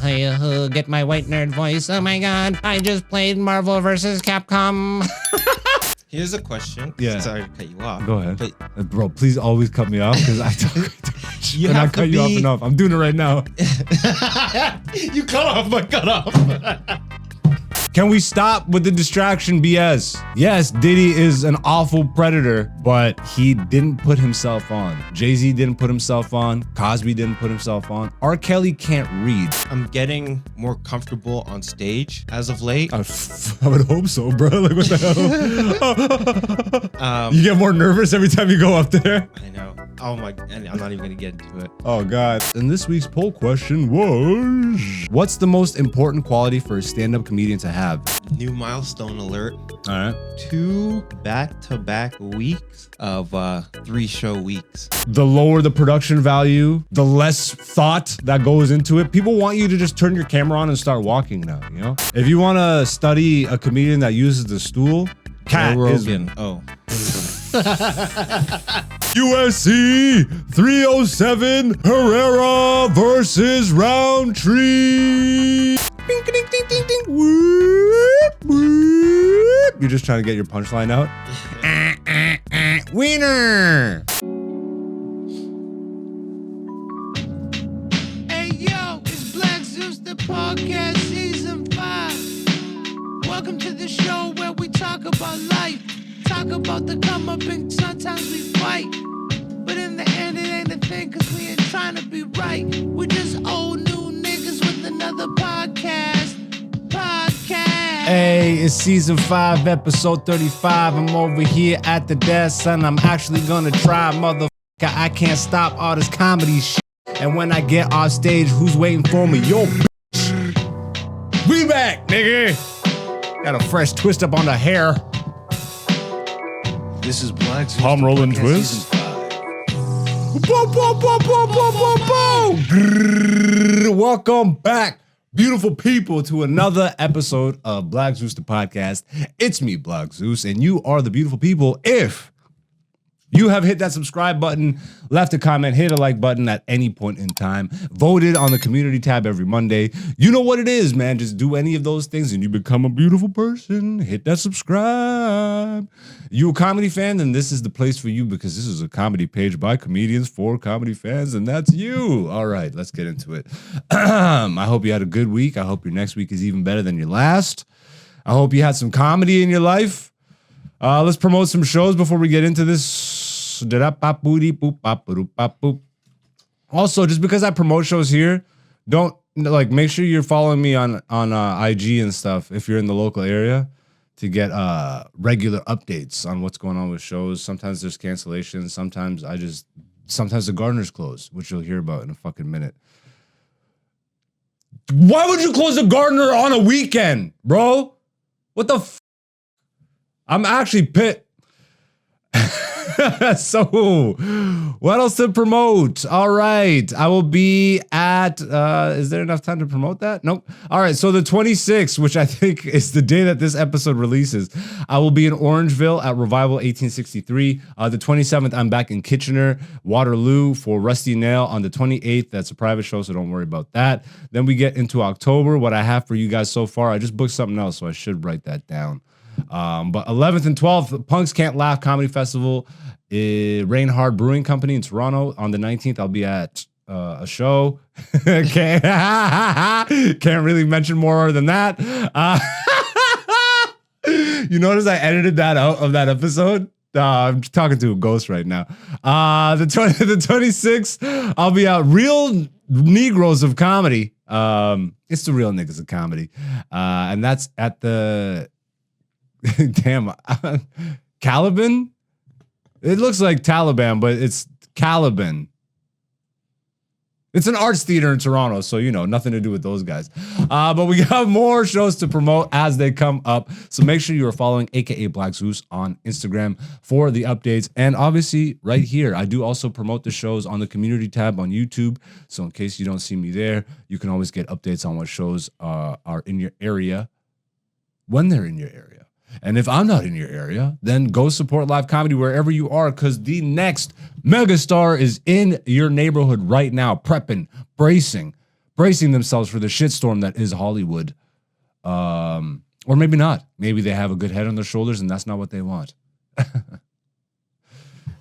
Get my white nerd voice. Oh my god, I just played Marvel vs. Capcom. Here's a question. Yeah. Sorry to cut you off. Go ahead. But Bro, please always cut me off because I talk you and I have to cut you off be- enough. I'm doing it right now. You cut off my cut off. Can we stop with the distraction BS? Yes, Diddy is an awful predator, but he didn't put himself on. Jay-Z didn't put himself on. Cosby didn't put himself on. R. Kelly can't read. I'm getting more comfortable on stage as of late. I would hope so, bro. Like, what the hell? You get more nervous every time you go up there? I know. Oh my, and I'm not even gonna get into it. Oh God. And this week's poll question was, what's the most important quality for a stand-up comedian to have? New milestone alert. All right. 2 back-to-back weeks of 3-show weeks. The lower the production value, the less thought that goes into it. People want you to just turn your camera on and start walking now, you know? If you want to study a comedian that uses the stool, Cat is... Oh. USC 307 Herrera versus Roundtree. Ding, ding, ding, ding, ding. Whoop, whoop. You're just trying to get your punchline out. Wiener. Hey yo, it's Black Zeus, the podcast season 5. Welcome to the show where we talk about life, talk about the come up, and sometimes we fight. But in the end, it ain't a thing, cause we ain't trying to be right. We're just old new niggas with another podcast. Hey, it's season 5, episode 35. I'm over here at the desk, and I'm actually gonna try, motherfucker. I can't stop all this comedy shit. And when I get off stage, who's waiting for me? Yo, bitch. We back, nigga. Got a fresh twist up on the hair. This is Black Zeus. Palm rolling Podcast twist. season 5. Boom, boom, boom, boom, boom, boom, boom. Grrr. Welcome back, beautiful people, to another episode of Black Zeus, the podcast. It's me, Black Zeus, and you are the beautiful people. If you have hit that subscribe button, left a comment, hit a like button at any point in time, voted on the community tab every Monday, you know what it is, man. Just do any of those things and you become a beautiful person. Hit that subscribe. You a comedy fan? Then this is the place for you, because this is a comedy page by comedians for comedy fans, and that's you. All right, let's get into it. I hope you had a good week. I hope your next week is even better than your last. I hope you had some comedy in your life. Let's promote some shows before we get into this. Also, just because I promote shows here, don't make sure you're following me on IG and stuff if you're in the local area to get regular updates on what's going on with shows. Sometimes there's cancellations. Sometimes the Gardeners close, which you'll hear about in a fucking minute. Why would you close the Gardener on a weekend, bro? What the I'm actually pissed. So, what else to promote? All right. I will be at, is there enough time to promote that? Nope. All right. So the 26th, which I think is the day that this episode releases, I will be in Orangeville at Revival 1863. The 27th, I'm back in Kitchener, Waterloo for Rusty Nail. On the 28th, that's a private show, so don't worry about that. Then we get into October. What I have for you guys so far, I just booked something else, so I should write that down. But 11th and 12th, Punks Can't Laugh Comedy Festival, Rain Hard Brewing Company in Toronto. On the 19th, I'll be at a show. Can't really mention more than that. You notice I edited that out of that episode? I'm talking to a ghost right now. The 26th, I'll be out. Real Negroes of Comedy. It's the Real Niggas of Comedy. And that's at the... Damn, Caliban? It looks like Taliban, but it's Caliban. It's an arts theater in Toronto, so, nothing to do with those guys. But we got more shows to promote as they come up. So make sure you are following AKA Black Zeus on Instagram for the updates. And obviously, right here, I do also promote the shows on the community tab on YouTube. So in case you don't see me there, you can always get updates on what shows are in your area when they're in your area. And if I'm not in your area, then go support live comedy wherever you are, because the next megastar is in your neighborhood right now, prepping, bracing, bracing themselves for the shitstorm that is Hollywood. Or maybe not. Maybe they have a good head on their shoulders and that's not what they want.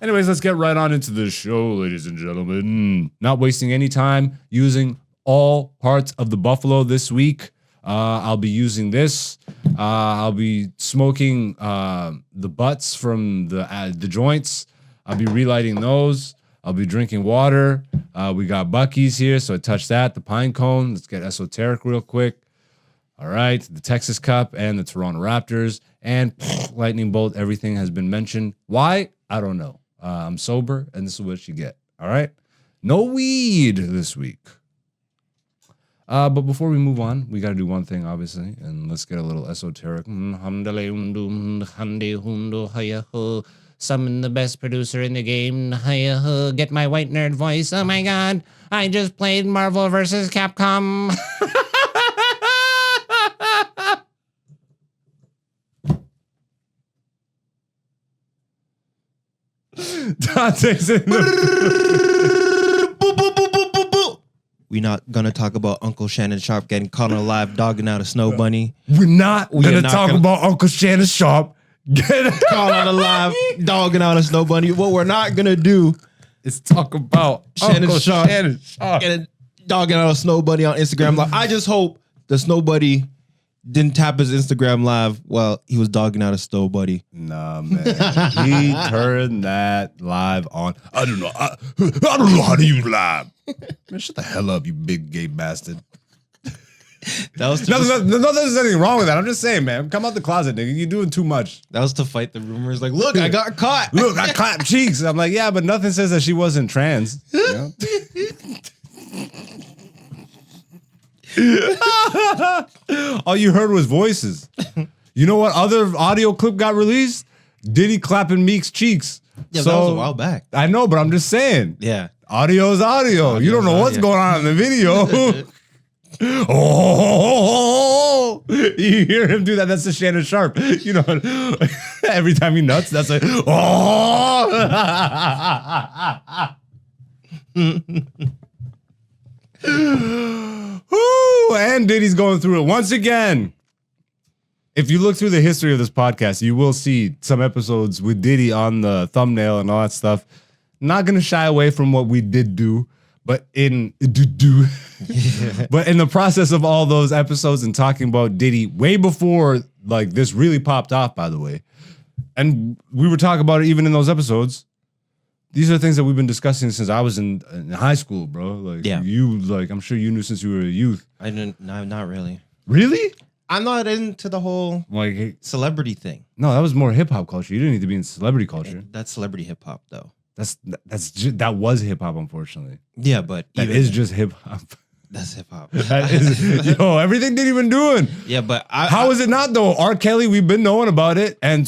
Anyways, let's get right on into the show, ladies and gentlemen. Not wasting any time, using all parts of the buffalo this week. I'll be using this. I'll be smoking the butts from the joints. I'll be relighting those. I'll be drinking water. We got Buc-ee's here, so I touched that. The pine cone. Let's get esoteric real quick. All right, the Texas Cup and the Toronto Raptors and lightning bolt. Everything has been mentioned. Why? I don't know. I'm sober, and this is what you get. All right, no weed this week. But before we move on, we got to do one thing, obviously, and let's get a little esoteric. Summon the best producer in the game. Get my white nerd voice. Oh my god, I just played Marvel vs. Capcom. Dante's in the We're not gonna talk about Uncle Shannon Sharp getting caught on a live dogging out a snow bunny. We're not gonna talk about Uncle Shannon Sharp getting Caught on a live dogging out a snow bunny. What we're not gonna do is talk about Uncle Shannon Sharp getting dogging out a snow bunny on Instagram Live. I just hope the snow bunny didn't tap his Instagram Live while he was dogging out a snow bunny. Nah, man. He turned that live on. I don't know. I don't know how to use live. Man, shut the hell up, you big gay bastard. That was No, there's anything wrong with that. I'm just saying, man. Come out the closet, nigga. You're doing too much. that was to fight the rumors. Like, look, I got caught. Look, I clapped cheeks. I'm like, yeah, but nothing says that she wasn't trans. You know? All you heard was voices. You know what other audio clip got released? Diddy clapping Meek's cheeks. Yeah, that was a while back. I know, but I'm just saying. Yeah. Audio is audio. You don't know what's going on in the video. Oh, you hear him do that? That's the Shannon Sharp. You know, every time he nuts, that's like, oh. Woo, and Diddy's going through it once again. If you look through the history of this podcast, you will see some episodes with Diddy on the thumbnail and all that stuff. Not gonna shy away from what we did do, but but in the process of all those episodes and talking about Diddy way before like this really popped off, by the way, and we were talking about it even in those episodes. These are things that we've been discussing since I was in high school, bro. Like, yeah. I'm sure you knew since you were a youth. I didn't. No, not really. Really? I'm not into the whole Like celebrity thing. No, that was more hip hop culture. You didn't need to be in celebrity culture. That's celebrity hip hop, though. That was hip hop, unfortunately. Yeah, but That is just hip hop. That's hip hop. That is, yo, everything Diddy been doing. Yeah, but How is it not though? R. Kelly, we've been knowing about it, and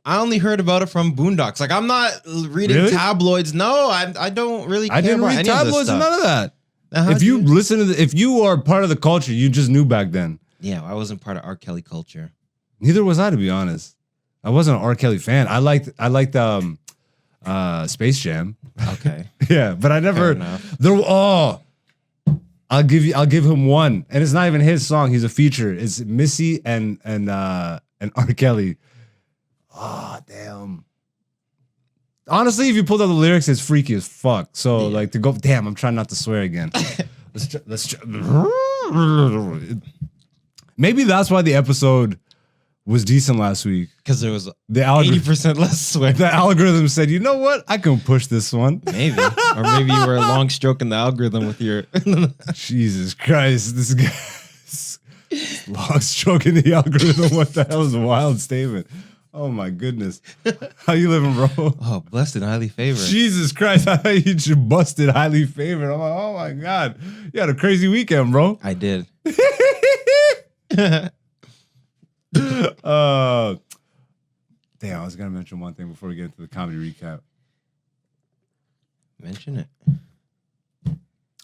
I only heard about it from Boondocks. Like, I'm not reading Really? tabloids. No, I don't really care I didn't about read any of this tabloids and stuff. none of that. Uh-huh, If you dude. listen to, if you are part of the culture, you just knew back then. Yeah, I wasn't part of R. Kelly culture. Neither was I, to be honest. I wasn't an R. Kelly fan. I liked Space Jam. Okay. Yeah, but I never. Fair enough. I'll give him one, and it's not even his song. He's a feature. It's Missy and R. Kelly. Oh damn. Honestly, if you pulled out the lyrics, it's freaky as fuck. So like to go, damn. I'm trying not to swear again. Let's. Maybe that's why the episode was decent last week. Because there was The algorithm. 80% less swear. The algorithm said, you know what? I can push this one. Maybe. Or maybe you were long stroking the algorithm with your... Jesus Christ. This guy's long stroking the algorithm. What the hell is a wild statement? Oh my goodness. How you living, bro? Oh, blessed and highly favored. Jesus Christ. I thought you just busted highly favored. I'm like, oh my God. You had a crazy weekend, bro. I did. Damn, I was going to mention one thing before we get into the comedy recap. Mention it.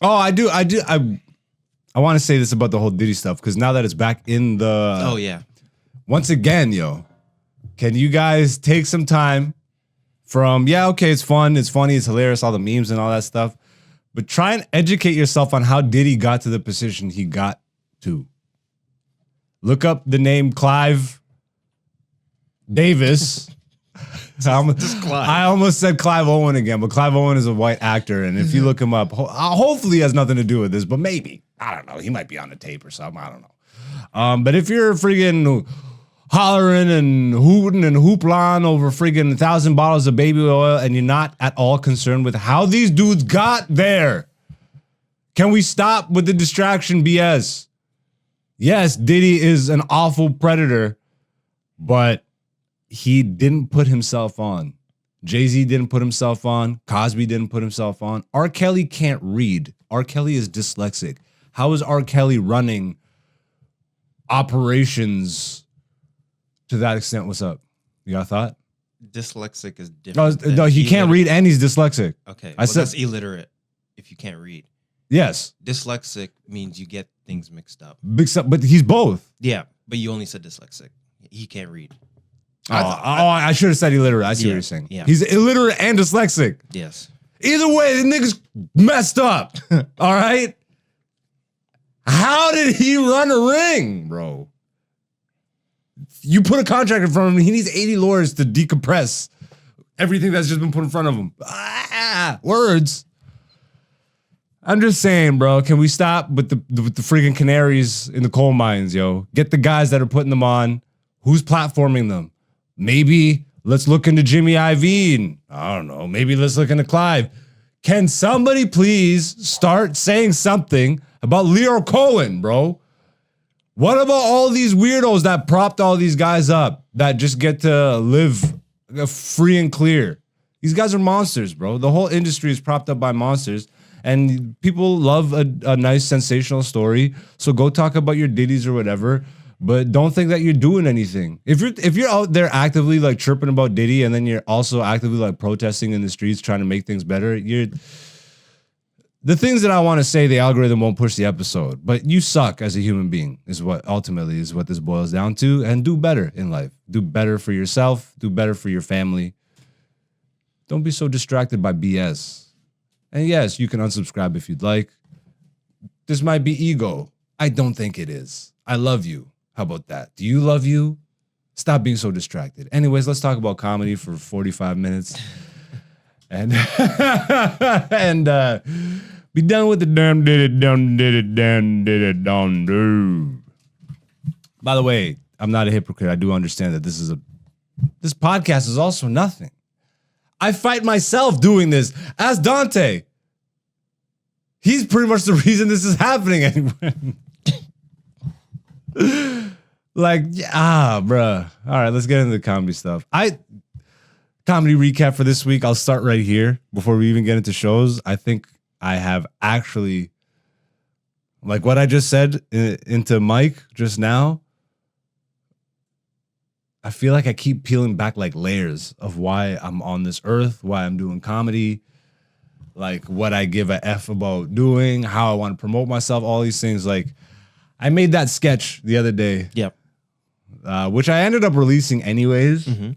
Oh, I do. I want to say this about the whole Diddy stuff because now that it's back in the... Oh, yeah. Once again, yo, can you guys take some time from, yeah, okay, it's fun, it's funny, it's hilarious, all the memes and all that stuff, but try and educate yourself on how Diddy got to the position he got to. Look up the name Clive Davis. I almost said Clive Owen again, but Clive Owen is a white actor, and if you look him up, hopefully he has nothing to do with this, but maybe. I don't know. He might be on the tape or something. I don't know. But if you're friggin' hollering and hooting and hooplan over friggin' 1,000 bottles of baby oil and you're not at all concerned with how these dudes got there, can we stop with the distraction BS? Yes, Diddy is an awful predator, but he didn't put himself on. Jay-Z didn't put himself on. Cosby didn't put himself on. R. Kelly can't read. R. Kelly is dyslexic. How is R. Kelly running operations to that extent? What's up? You got a thought? Dyslexic is different. No, he can't read and he's dyslexic. Okay, I said that's illiterate if you can't read. Yes. Dyslexic means you get things mixed up. But he's both. Yeah, but you only said dyslexic. He can't read. I should have said illiterate. I see what you're saying. Yeah. He's illiterate and dyslexic. Yes. Either way, the nigga's messed up. All right? How did he run a ring, bro? You put a contract in front of him, he needs 80 lawyers to decompress everything that's just been put in front of him. Words. I'm just saying, bro, can we stop with the freaking canaries in the coal mines, yo? Get the guys that are putting them on. Who's platforming them? Maybe let's look into Jimmy Iovine. And I don't know. Maybe let's look into Clive. Can somebody please start saying something about Leo Cohen, bro? What about all these weirdos that propped all these guys up that just get to live free and clear? These guys are monsters, bro. The whole industry is propped up by monsters. And people love a nice sensational story. So go talk about your Diddies or whatever. But don't think that you're doing anything. If you're out there actively like chirping about Diddy and then you're also actively like protesting in the streets trying to make things better, the things that I want to say, the algorithm won't push the episode. But you suck as a human being is what ultimately is what this boils down to. And do better in life. Do better for yourself. Do better for your family. Don't be so distracted by BS. And yes, you can unsubscribe if you'd like. This might be ego. I don't think it is. I love you. How about that? Do you love you? Stop being so distracted. Anyways, let's talk about comedy for 45 minutes. And be done with the damn did it, done did it, done did it, done do. By the way, I'm not a hypocrite. I do understand that this podcast is also nothing. I fight myself doing this. Ask Dante. He's pretty much the reason this is happening anyway. Bruh. All right, let's get into the comedy stuff. Comedy recap for this week. I'll start right here before we even get into shows. I think I have actually, like what I just said into Mike just now, I feel like I keep peeling back like layers of why I'm on this earth, why I'm doing comedy, like what I give a F about doing, how I want to promote myself, all these things. Like I made that sketch the other day. Yep. Which I ended up releasing anyways. Mm-hmm.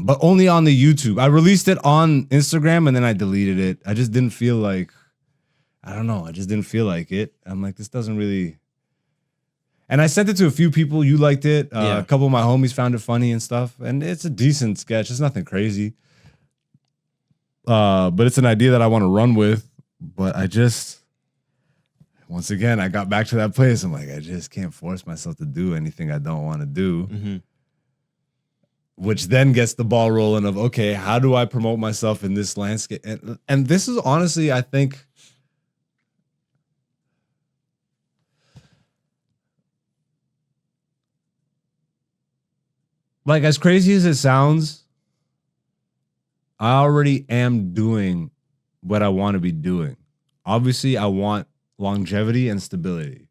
But only on the YouTube. I released it on Instagram and then I deleted it. I just didn't feel like, I don't know. I just didn't feel like it. I'm like, this doesn't really. And I sent it to a few people. You liked it. A couple of my homies found it funny and stuff. And it's a decent sketch. It's nothing crazy. But it's an idea that I want to run with. But I just, once again, I got back to that place. I'm like, I just can't force myself to do anything I don't want to do. Mm-hmm. Which then gets the ball rolling of, okay, how do I promote myself in this landscape? And this is honestly, I think, like as crazy as it sounds, I already am doing what I want to be doing. Obviously, I want longevity and stability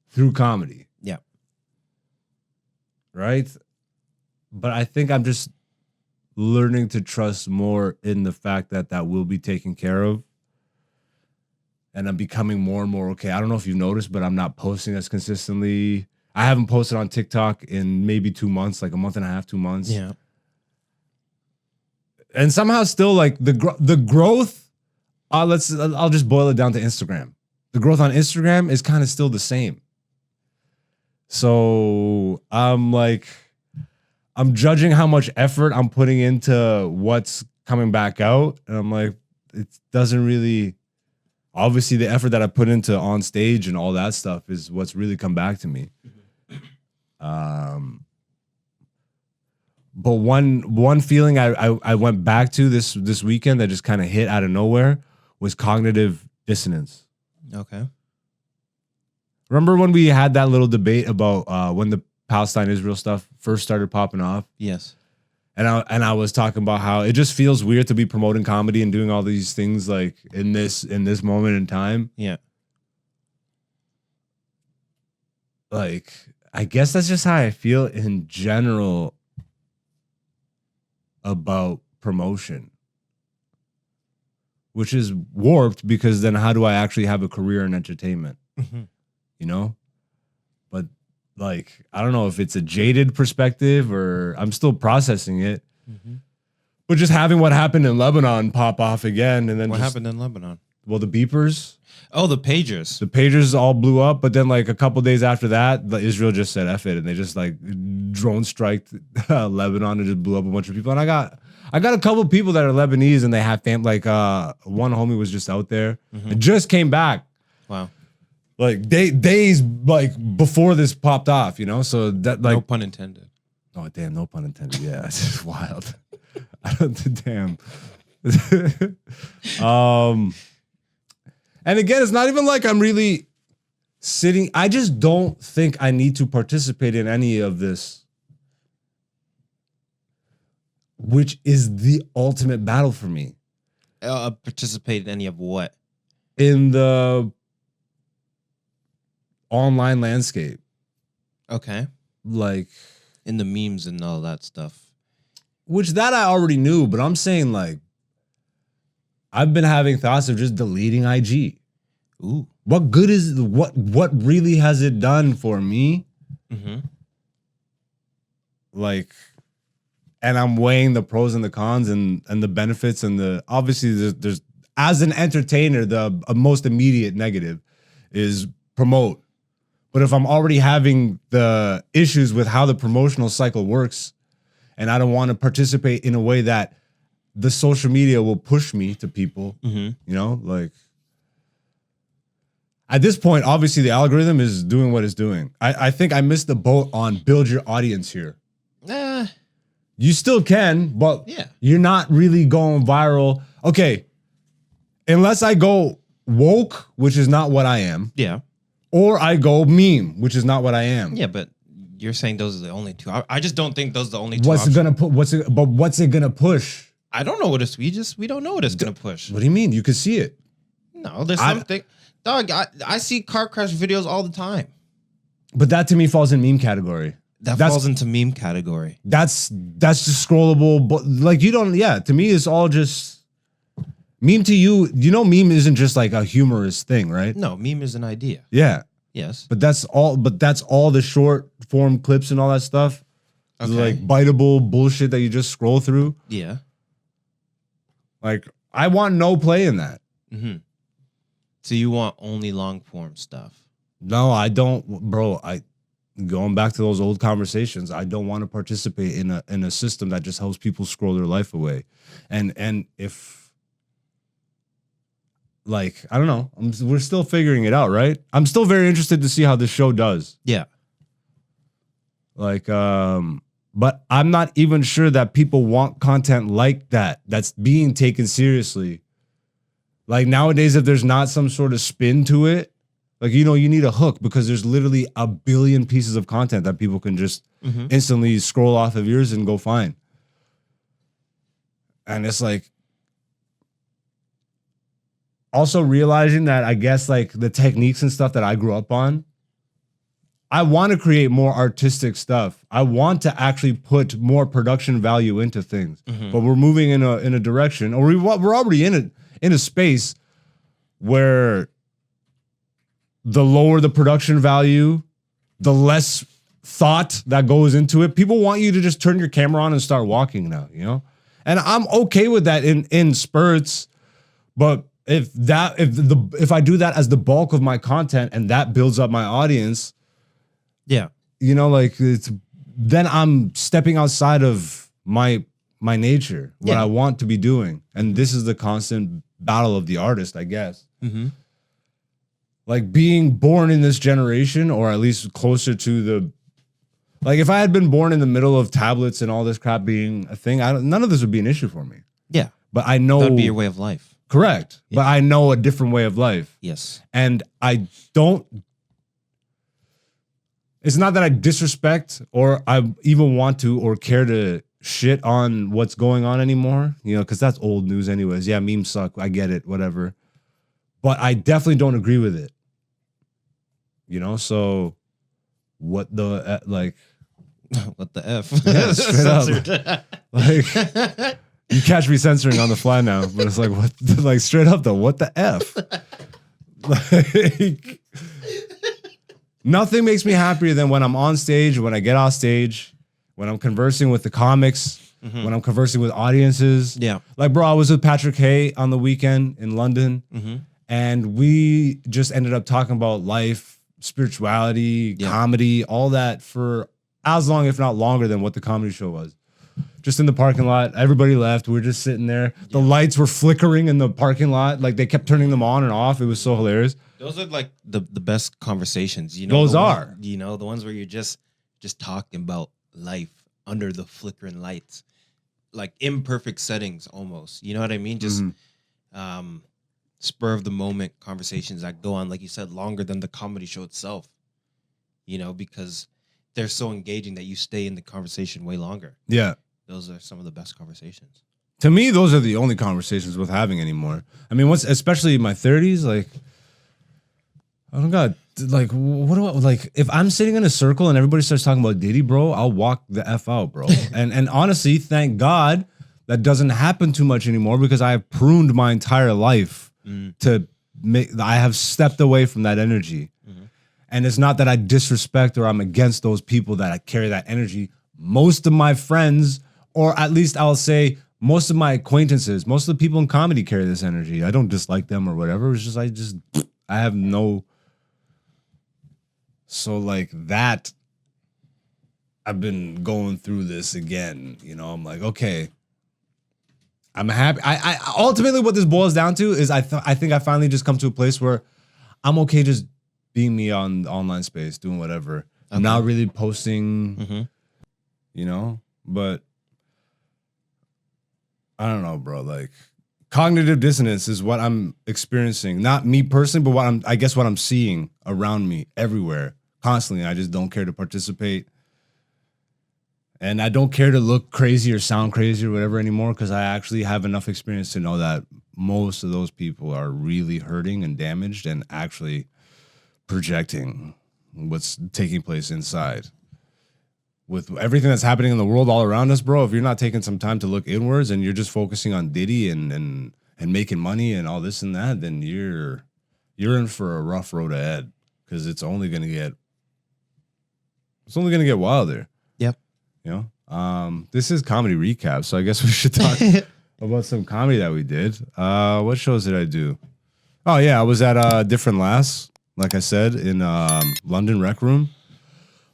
through comedy. Yeah. Right? But I think I'm just learning to trust more in the fact that that will be taken care of. And I'm becoming more and more okay. I don't know if you've noticed, but I'm not posting as consistently. I haven't posted on TikTok in maybe 2 months, like a month and a half, 2 months. Yeah. And somehow still like the growth I'll just boil it down to Instagram. The growth on Instagram is kind of still the same. So I'm judging how much effort I'm putting into what's coming back out. And I'm like, it doesn't really, obviously the effort that I put into on stage and all that stuff is what's really come back to me. But one feeling I went back to this weekend that just kind of hit out of nowhere was cognitive dissonance. Okay. Remember when we had that little debate about when the Palestine-Israel stuff first started popping off? Yes. And I was talking about how it just feels weird to be promoting comedy and doing all these things like in this moment in time. Yeah. Like, I guess that's just how I feel in general about promotion, which is warped because then how do I actually have a career in entertainment? You know? But like, I don't know if it's a jaded perspective or I'm still processing it. But just having what happened in Lebanon pop off again, and then What happened in Lebanon? Well, the beepers. Oh, the pagers. The pagers all blew up, but then like a couple days after that, Israel just said F it, and they just like drone striked Lebanon and just blew up a bunch of people. And I got a couple people that are Lebanese and they have family. Like one homie was just out there and just came back. Wow. Like days like before this popped off, you know. So that like No pun intended. oh damn, no pun intended. Yeah, it's just wild. I don't damn. And again, it's not even like I'm really sitting. I just don't think I need to participate in any of this, which is the ultimate battle for me. Participate in any of what? In the online landscape. Okay. Like, In the memes and all that stuff. which that I already knew, but I'm saying like, I've been having thoughts of just deleting IG. Ooh. What good is what really has it done for me? Like, and I'm weighing the pros and the cons and the benefits and the obviously there's as an entertainer, the most immediate negative is promote. But if I'm already having the issues with how the promotional cycle works, and I don't want to participate in a way that the social media will push me to people, you know, like at this point, obviously the algorithm is doing what it's doing. I think I missed the boat on build your audience here. You still can, but Yeah. you're not really going viral. Okay, unless I go woke, which is not what I am, Yeah. or I go meme, which is not what I am. Yeah, but you're saying those are the only two. I just don't think those are the only two. What's it options. gonna put? What's it gonna push? I don't know what it's. We don't know what it's gonna push. What do you mean? You can see it. No, there's something. Dog, I see car crash videos all the time. But that to me falls in meme category. That That's- falls into meme category. That's just scrollable. But like you don't. Yeah, to me it's all just meme. To you, you know, meme isn't just like a humorous thing, right? No, meme is an idea. Yeah, Yes. but that's all. But that's all the short form clips and all that stuff. Okay. Like biteable bullshit that you just scroll through. Yeah. Like I want no play in that. So you want only long form stuff? No, I don't, bro. Going back to those old conversations, I don't want to participate in a system that just helps people scroll their life away. And if like I don't know, we're still figuring it out, right? I'm still very interested to see how this show does. Yeah. Like, but I'm not even sure that people want content like that that's being taken seriously. Like nowadays, if there's not some sort of spin to it, like, you know, you need a hook because there's literally a billion pieces of content that people can just instantly scroll off of yours and go find. And it's like, also realizing that I guess like the techniques and stuff that I grew up on, I want to create more artistic stuff. I want to actually put more production value into things, but we're moving in a direction, or we're already in a space where the lower the production value, the less thought that goes into it. People want you to just turn your camera on and start walking now, you know? And I'm okay with that in spurts, but if I do that as the bulk of my content and that builds up my audience, Yeah. you know, like then I'm stepping outside of my nature, what I want to be doing. And this is the constant battle of the artist, I guess. Mm-hmm. Like being born in this generation, or at least closer to the, like if I had been born in the middle of tablets and all this crap being a thing, none of this would be an issue for me. Yeah. But I know That'd be your way of life. correct. Yeah. But I know a different way of life. Yes. And I don't, it's not that I disrespect or I even want to or care to shit on what's going on anymore, you know, because that's old news anyways. Yeah, memes suck. I get it, whatever. But I definitely don't agree with it. You know, so what the, like, What the F? yeah, straight up. Like, you catch me censoring on the fly now, but it's like, what, like straight up though, what the F? Like, nothing makes me happier than when I'm on stage, when I get off stage, when I'm conversing with the comics, when I'm conversing with audiences. Yeah. Like, bro, I was with Patrick Hay on the weekend in London, Mm-hmm. and we just ended up talking about life, spirituality, comedy, all that for as long, if not longer, than what the comedy show was. Just in the parking lot, everybody left. We were just sitting there. The lights were flickering in the parking lot. Like they kept turning them on and off. It was so hilarious. Those are like the best conversations, you know. Those the are. ones, you know, the ones where you're just talking about life under the flickering lights, like imperfect settings almost. You know what I mean? Just spur of the moment conversations that go on, like you said, longer than the comedy show itself. You know, because they're so engaging that you stay in the conversation way longer. Yeah. Those are some of the best conversations. To me, those are the only conversations worth having anymore. I mean, once, especially in my 30s, like, I don't got, like, what do I, like, if I'm sitting in a circle and everybody starts talking about Diddy, bro, I'll walk the F out, bro. and honestly, thank God that doesn't happen too much anymore, because I have pruned my entire life to make, I have stepped away from that energy. And it's not that I disrespect or I'm against those people that I carry that energy. Most of my friends, or at least I'll say most of my acquaintances, most of the people in comedy carry this energy. I don't dislike them or whatever. It's just, I have no. So like that, I've been going through this again. You know, I'm like, okay, I'm happy. I ultimately what this boils down to is I think I finally just come to a place where I'm okay just being me on the online space, doing whatever. I'm not really posting, you know, but I don't know, bro. Like cognitive dissonance is what I'm experiencing. Not me personally, but I guess what I'm seeing around me everywhere, constantly. I just don't care to participate. And I don't care to look crazy or sound crazy or whatever anymore, because I actually have enough experience to know that most of those people are really hurting and damaged and actually projecting what's taking place inside. With everything that's happening in the world all around us, bro, if you're not taking some time to look inwards and you're just focusing on Diddy and making money and all this and that, then you're in for a rough road ahead, because it's only gonna get wilder. Yep. You know? This is comedy recap, so I guess we should talk about some comedy that we did. What shows did I do? Oh yeah, I was at Different Laughs, like I said, in London Rec Room.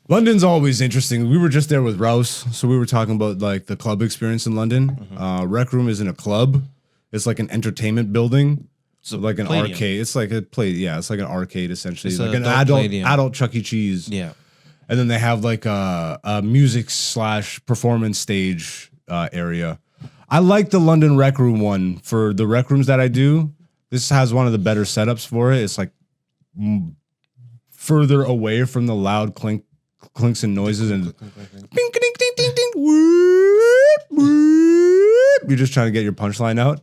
London's always interesting. We were just there with Rouse, so we were talking about like the club experience in London. Rec Room isn't a club; it's like an entertainment building, so like an Palladium. arcade. It's like a play. Yeah, it's like an arcade essentially, It's like an an adult Palladium. adult Chuck E. Cheese. Yeah. And then they have like a music / performance stage area. I like the London Rec Room one for the rec rooms that I do. This has one of the better setups for it. It's like further away from the loud clinks and noises and bing, ding, ding, ding, ding, whoop, whoop. You're just trying to get your punchline out.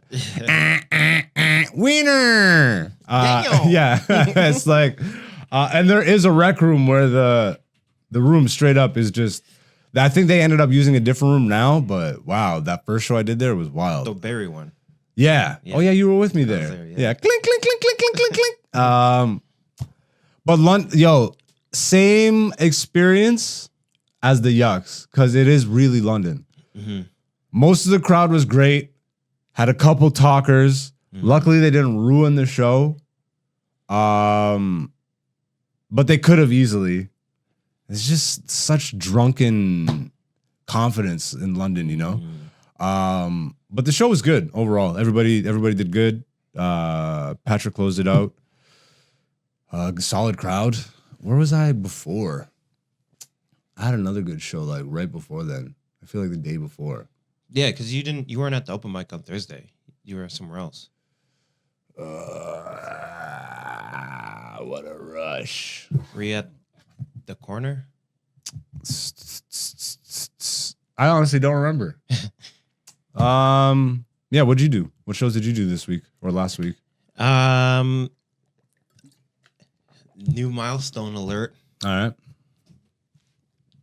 Wiener. Yeah, it's like, and there is a rec room where the room straight up is just. I think they ended up using a different room now, but wow, that first show I did there was wild. The Barry one. Yeah. Oh yeah, you were with me was there. there, yeah. Yeah. Clink, clink, clink, clink, clink, clink, clink. But same experience as the Yucks, because it is really London. Most of the crowd was great. Had a couple talkers, Luckily, they didn't ruin the show. But they could have easily. It's just such drunken confidence in London, you know. But the show was good overall. Everybody did good. Patrick closed it out. Solid crowd. Where was I before? I had another good show like right before then. I feel like the day before. Yeah, because you weren't at the open mic on Thursday. You were somewhere else. What a rush. Were you at the corner? I honestly don't remember. Yeah, what'd you do? What shows did you do this week or last week? New milestone alert. All right.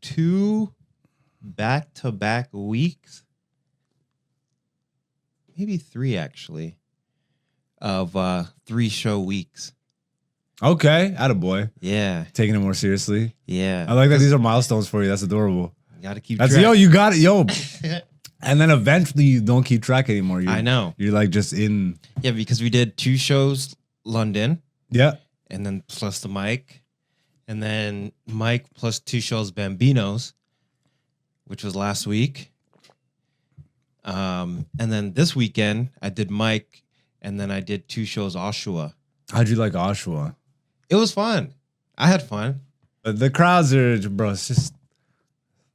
2 back-to-back weeks. Maybe 3 actually. Of 3-show weeks. Okay, attaboy. Yeah. Taking it more seriously. Yeah. I like that these are milestones for you. That's adorable. You gotta keep That's track. yo, you got it, yo. And then eventually you don't keep track anymore. I know. You're like just in. Yeah, because we did 2 shows London. Yeah. And then plus the mic. And then Mike plus 2 shows Bambinos, which was last week. And then this weekend I did Mike, and then I did 2 shows Oshawa. How'd you like Oshawa? It was fun. I had fun. But the crowds are, bro, it's just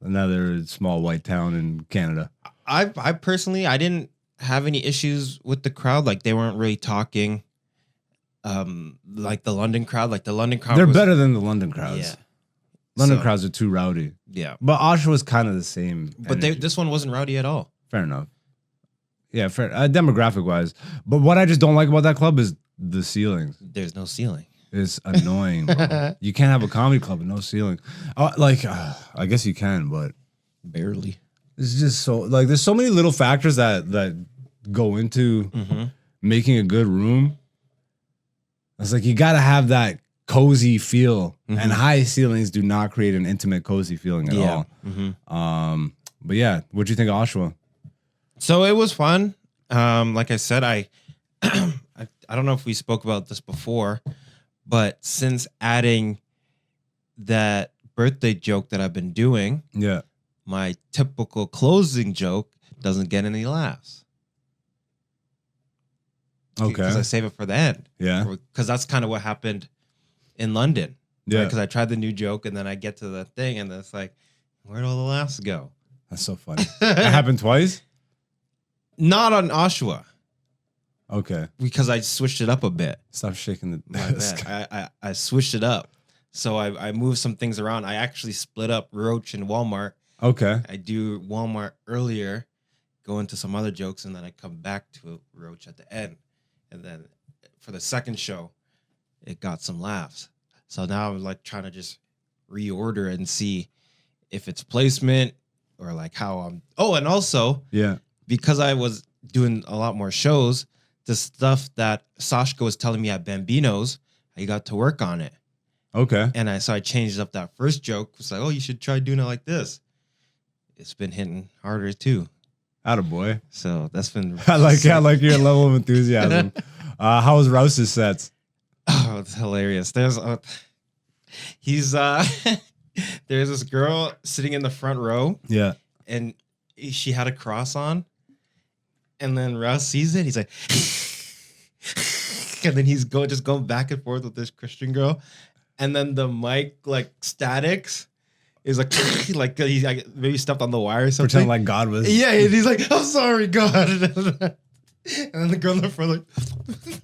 another small white town in Canada. I personally, I didn't have any issues with the crowd. Like they weren't really talking. Like the London crowd. Like the London crowd. They're was, better than the London crowds. Yeah. London So- crowds are too rowdy. Yeah. But Oshawa's kind of the same. But energy. this one wasn't rowdy at all. Fair enough. Yeah, fair. Demographic wise. But what I just don't like about that club is the ceilings. There's no ceiling. It's annoying, bro. You can't have a comedy club with no ceiling. I guess you can, but Barely. it's just so like there's so many little factors that go into making a good room. It's like you got to have that cozy feel, and high ceilings do not create an intimate, cozy feeling at all. But yeah, what'd you think of Oshawa? So it was fun. Like I said, I don't know if we spoke about this before, but since adding that birthday joke that I've been doing, Yeah. my typical closing joke doesn't get any laughs. Okay. Because I save it for the end. Yeah. Because that's kind of what happened in London. Yeah. Because I tried the new joke and then I get to the thing and it's like, where'd all the laughs go? That's so funny. That happened twice? Not on Oshawa. Okay. Because I switched it up a bit. Stop shaking the My bad. I switched it up. So I moved some things around. I actually split up Roach and Walmart. Okay. I do Walmart earlier, go into some other jokes, and then I come back to Roach at the end. And then for the second show, it got some laughs. So now I'm like trying to just reorder and see if it's placement or like how I'm. Oh, and also Yeah. because I was doing a lot more shows, the stuff that Sashka was telling me at Bambinos, I got to work on it. Okay. And I changed up that first joke. It's like, oh, you should try doing it like this. It's been hitting harder too. Attaboy. So that's been I like your level of enthusiasm. How was Rouse's sets? Oh, it's hilarious. There's there's this girl sitting in the front row Yeah. and she had a cross on. And then Rouse sees it. He's like, and then he's just going back and forth with this Christian girl. And then the mic like statics is like, like he's like maybe stepped on the wire or something. Pretend like God was. Yeah, and he's like, I'm sorry, God. And then the girl in the front like,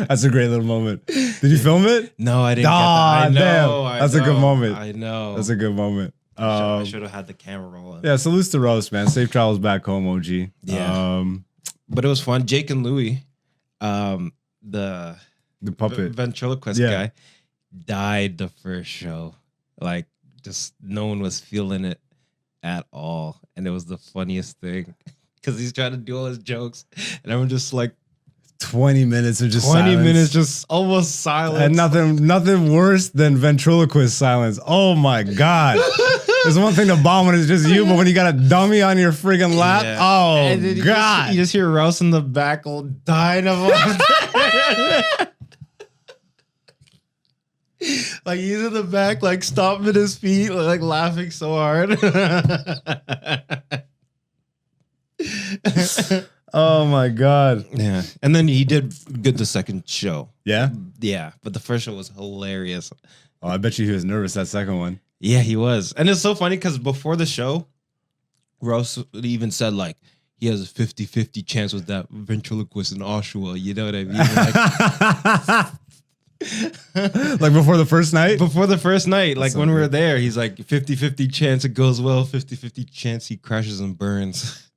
That's a great little moment. Did you film it? no, I didn't Ah, get that. I damn. know. That's a good moment. I know. That's a good moment. I should have had the camera rolling. Yeah, salutes to Roast, man. Safe travels back home, OG. Yeah. But it was fun. Jake and Louie, the puppet. ventriloquist Yeah. guy, died the first show. Like, just no one was feeling it at all. And it was the funniest thing. Because he's trying to do all his jokes. And everyone just like 20 minutes of just 20 silence. minutes just almost silent. And nothing worse than ventriloquist silence. Oh my God. It's one thing to bomb when it's just you, but when you got a dummy on your friggin' lap, Yeah. oh And then god! you just hear Rouse in the back, all dying of like he's in the back, like stomping his feet, like laughing so hard. Oh my god! Yeah, and then he did good the second show. Yeah. Yeah, but the first show was hilarious. Oh, I bet you he was nervous that second one. Yeah, he was. And it's so funny because before the show, Ross even said, like, he has a 50-50 chance with that ventriloquist in Oshawa. You know what I mean? Like, Like before the first night. before the first night, like So when we were good. there, he's like, 50-50 chance it goes well, 50-50 chance he crashes and burns.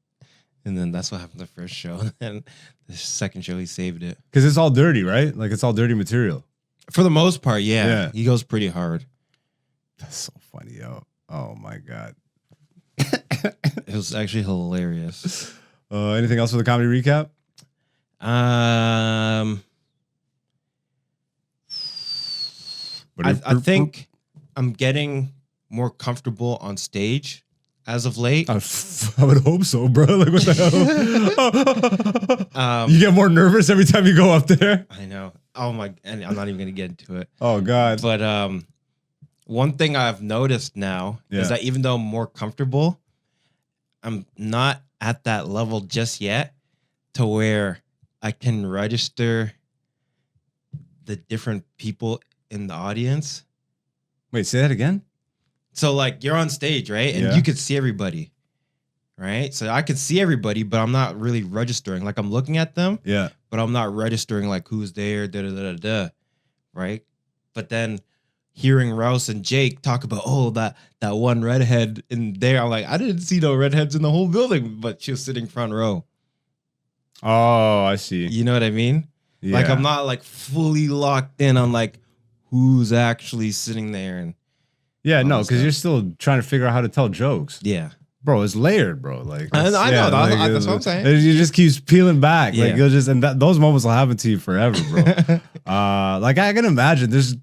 And then that's what happened the first show. And then the second show, he saved it. Because it's all dirty, right? Like it's all dirty material. For the most part, yeah. Yeah. He goes pretty hard. That's so funny, yo. Oh my god. It was actually hilarious. Anything else for the comedy recap? I think I'm getting more comfortable on stage as of late. I would hope so, bro. Like what the hell? You get more nervous every time you go up there. I know. Oh my! And I'm not even gonna get into it. Oh god. But one thing I've noticed now Yeah. is that even though I'm more comfortable, I'm not at that level just yet to where I can register the different people in the audience. Wait, say that again. So like you're on stage, right? And Yeah. you could see everybody, right? So I could see everybody, but I'm not really registering. Like I'm looking at them, Yeah. but I'm not registering like who's there, da da da da da, right? But then hearing Rouse and Jake talk about that one redhead in there, I'm like, I didn't see no redheads in the whole building, but she was sitting front row. Oh, I see. You know what I mean? Yeah. Like I'm not like fully locked in on like who's actually sitting there, and Yeah, no, all because this you're still trying to figure out how to tell jokes. yeah. Bro, it's layered, bro. Like I it's- know, like, that's what I'm saying. It just keeps peeling back. Like Yeah. you'll just those moments will happen to you forever, bro. Like I can imagine. There's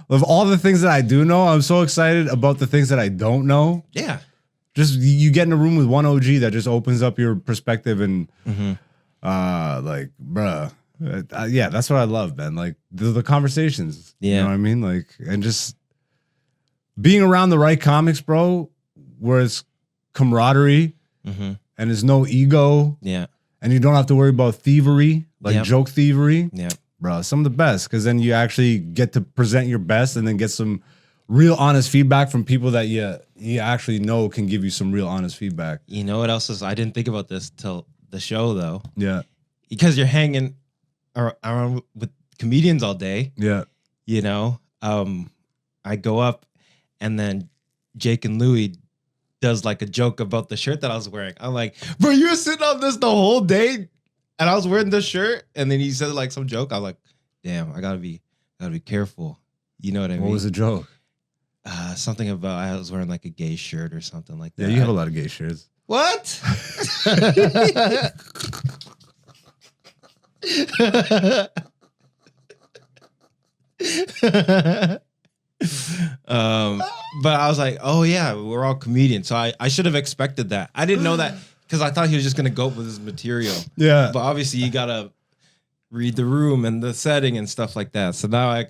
of all the things that I do know, I'm so excited about the things that I don't know. Yeah. Just you get in a room with one OG that just opens up your perspective and like, bruh. Yeah, that's what I love, man. Like the conversations. You Yeah. know what I mean? Like, and just being around the right comics, bro, where it's camaraderie Mm-hmm. and there's no ego Yeah. and you don't have to worry about thievery, like Yep. joke thievery. Yeah. Bro, some of the best, because then you actually get to present your best and then get some real honest feedback from people that you actually know can give you some real honest feedback. You know what else is? I didn't think about this till the show though, Yeah. because you're hanging around with comedians all day. Yeah. You know, I go up, and then Jake and Louie does like a joke about the shirt that I was wearing. I'm like, bro, you were sitting on this the whole day, and I was wearing this shirt, and then he said like some joke. I'm like, damn, I gotta be careful. You know what I mean? What was the joke? Something about I was wearing like a gay shirt or something like that. Yeah, you have a lot of gay shirts. What? But I was like, oh yeah, we're all comedians. So I should have expected that. I didn't know that because I thought he was just gonna go with his material. Yeah. But obviously you gotta read the room and the setting and stuff like that. So now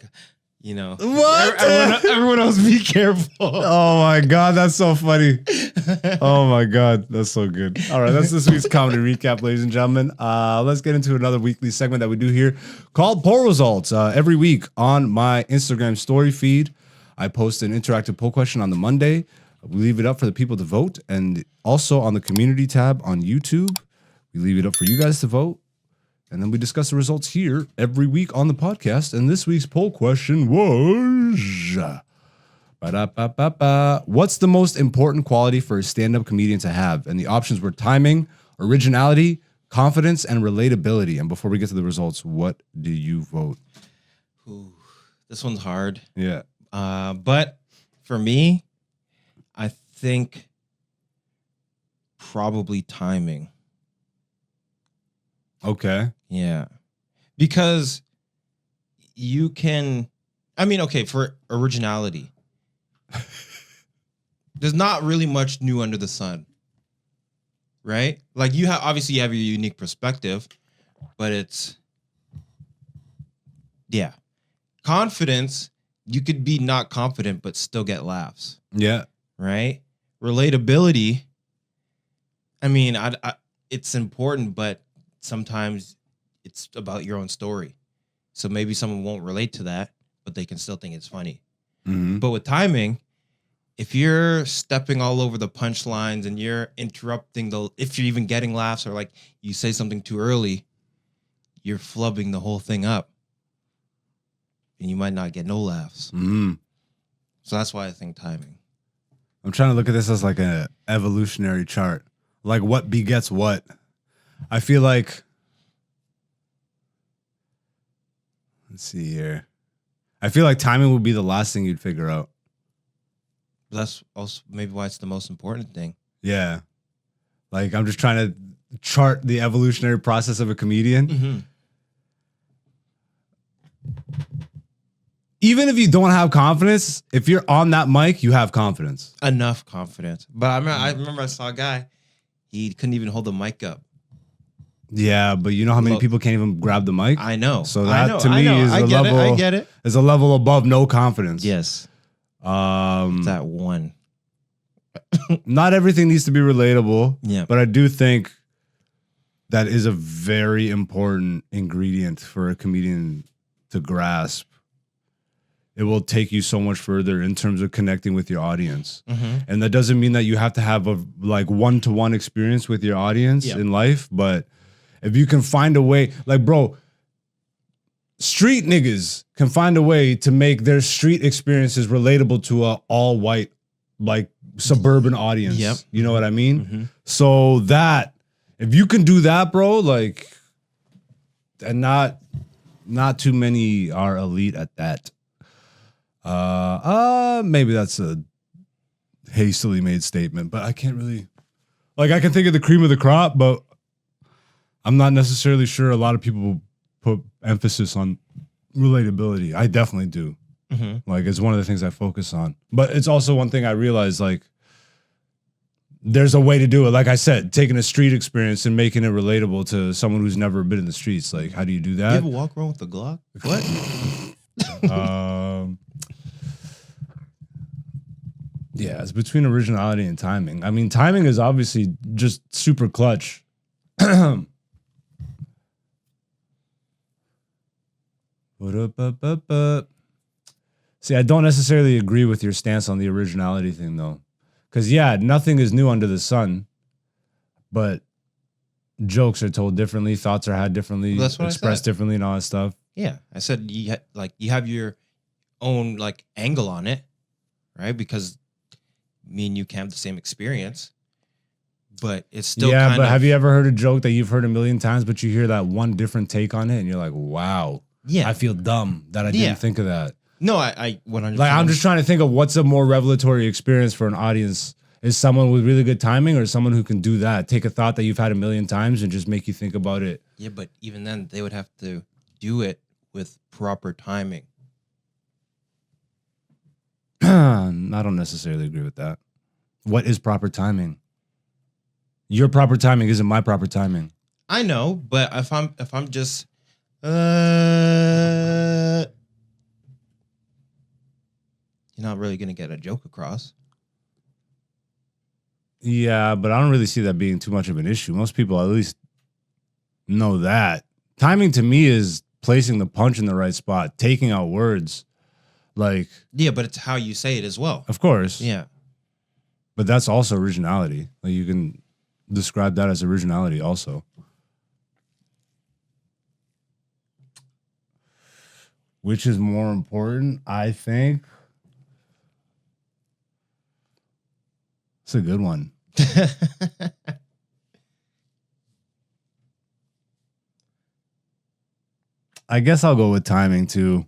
What? everyone else be careful. Oh my god, that's so funny. Oh my god, that's so good. All right, that's this week's comedy recap, ladies and gentlemen. Let's get into another weekly segment that we do here called Poll Results. Every week on my Instagram story feed, I post an interactive poll question on the Monday. We leave it up for the people to vote, and also on the community tab on YouTube, we leave it up for you guys to vote. And then we discuss the results here every week on the podcast. And this week's poll question was, what's the most important quality for a stand-up comedian to have? And the options were timing, originality, confidence, and relatability. And before we get to the results, what do you vote? Ooh, this one's hard. Yeah. But for me, I think probably timing. Okay. Yeah. Because you can, I mean, okay, for originality, there's not really much new under the sun, right? Like you have obviously you have your unique perspective, but it's confidence. You could be not confident but still get laughs, Yeah. right? Relatability. I mean, it's important, but sometimes it's about your own story. So maybe someone won't relate to that, but they can still think it's funny. Mm-hmm. But with timing, if you're stepping all over the punchlines and you're interrupting if you're even getting laughs or like you say something too early, you're flubbing the whole thing up. And you might not get no laughs. Mm-hmm. So that's why I think timing. I'm trying to look at this as like an evolutionary chart. Like what begets what. I feel like, let's see here. I feel like timing would be the last thing you'd figure out. That's also maybe why it's the most important thing. Yeah. Like I'm just trying to chart the evolutionary process of a comedian. Mm-hmm. Even if you don't have confidence, if you're on that mic, you have confidence. Enough confidence. But I remember I saw a guy, he couldn't even hold the mic up. Yeah, but you know how many people can't even grab the mic? I know. So that to me is a level. I get it. Is a level above no confidence. Yes. That one. Not everything needs to be relatable. Yeah. But I do think that is a very important ingredient for a comedian to grasp. It will take you so much further in terms of connecting with your audience. Mm-hmm. And that doesn't mean that you have to have a like one-to-one experience with your audience in life, but if you can find a way, like bro, street niggas can find a way to make their street experiences relatable to a all white, like suburban audience. Yep. You know what I mean? Mm-hmm. So that if you can do that, bro, like, and not too many are elite at that. Maybe that's a hastily made statement, but I can't really, like, I can think of the cream of the crop, but I'm not necessarily sure a lot of people put emphasis on relatability. I definitely do. Mm-hmm. Like, it's one of the things I focus on, but it's also one thing I realize, like, there's a way to do it. Like I said, taking a street experience and making it relatable to someone who's never been in the streets. Like, how do you do You that? ever walk around with a Glock? What? Yeah, it's between originality and timing. I mean, timing is obviously just super clutch. See, I don't necessarily agree with your stance on the originality thing, though. Because, yeah, nothing is new under the sun, but jokes are told differently, thoughts are had differently, Well, that's what I expressed said. differently, and all that stuff. Yeah, I said you have your own like angle on it, right? Because me and you can have the same experience, but it's still Yeah, kind but of, have you ever heard a joke that you've heard a million times, but you hear that one different take on it, and you're like, wow, Yeah, I feel dumb that I Yeah. didn't think of that. no, I 100%. Like, I'm just trying to think of what's a more revelatory experience for an audience. Is someone with really good timing or someone who can do that? Take a thought that you've had a million times and just make you think about it. Yeah, but even then, they would have to do it with proper timing. I don't necessarily agree with that. What is proper timing? Your proper timing isn't my proper timing. I know, but if I'm just you're not really gonna get a joke across. Yeah, but I don't really see that being too much of an issue. Most people at least know that. Timing to me is placing the punch in the right spot, taking out words. Like, Yeah, but it's how you say it as well. of course. Yeah. But that's also originality. Like, you can describe that as originality also. Which is more important, I think. It's a good one. I guess I'll go with timing too.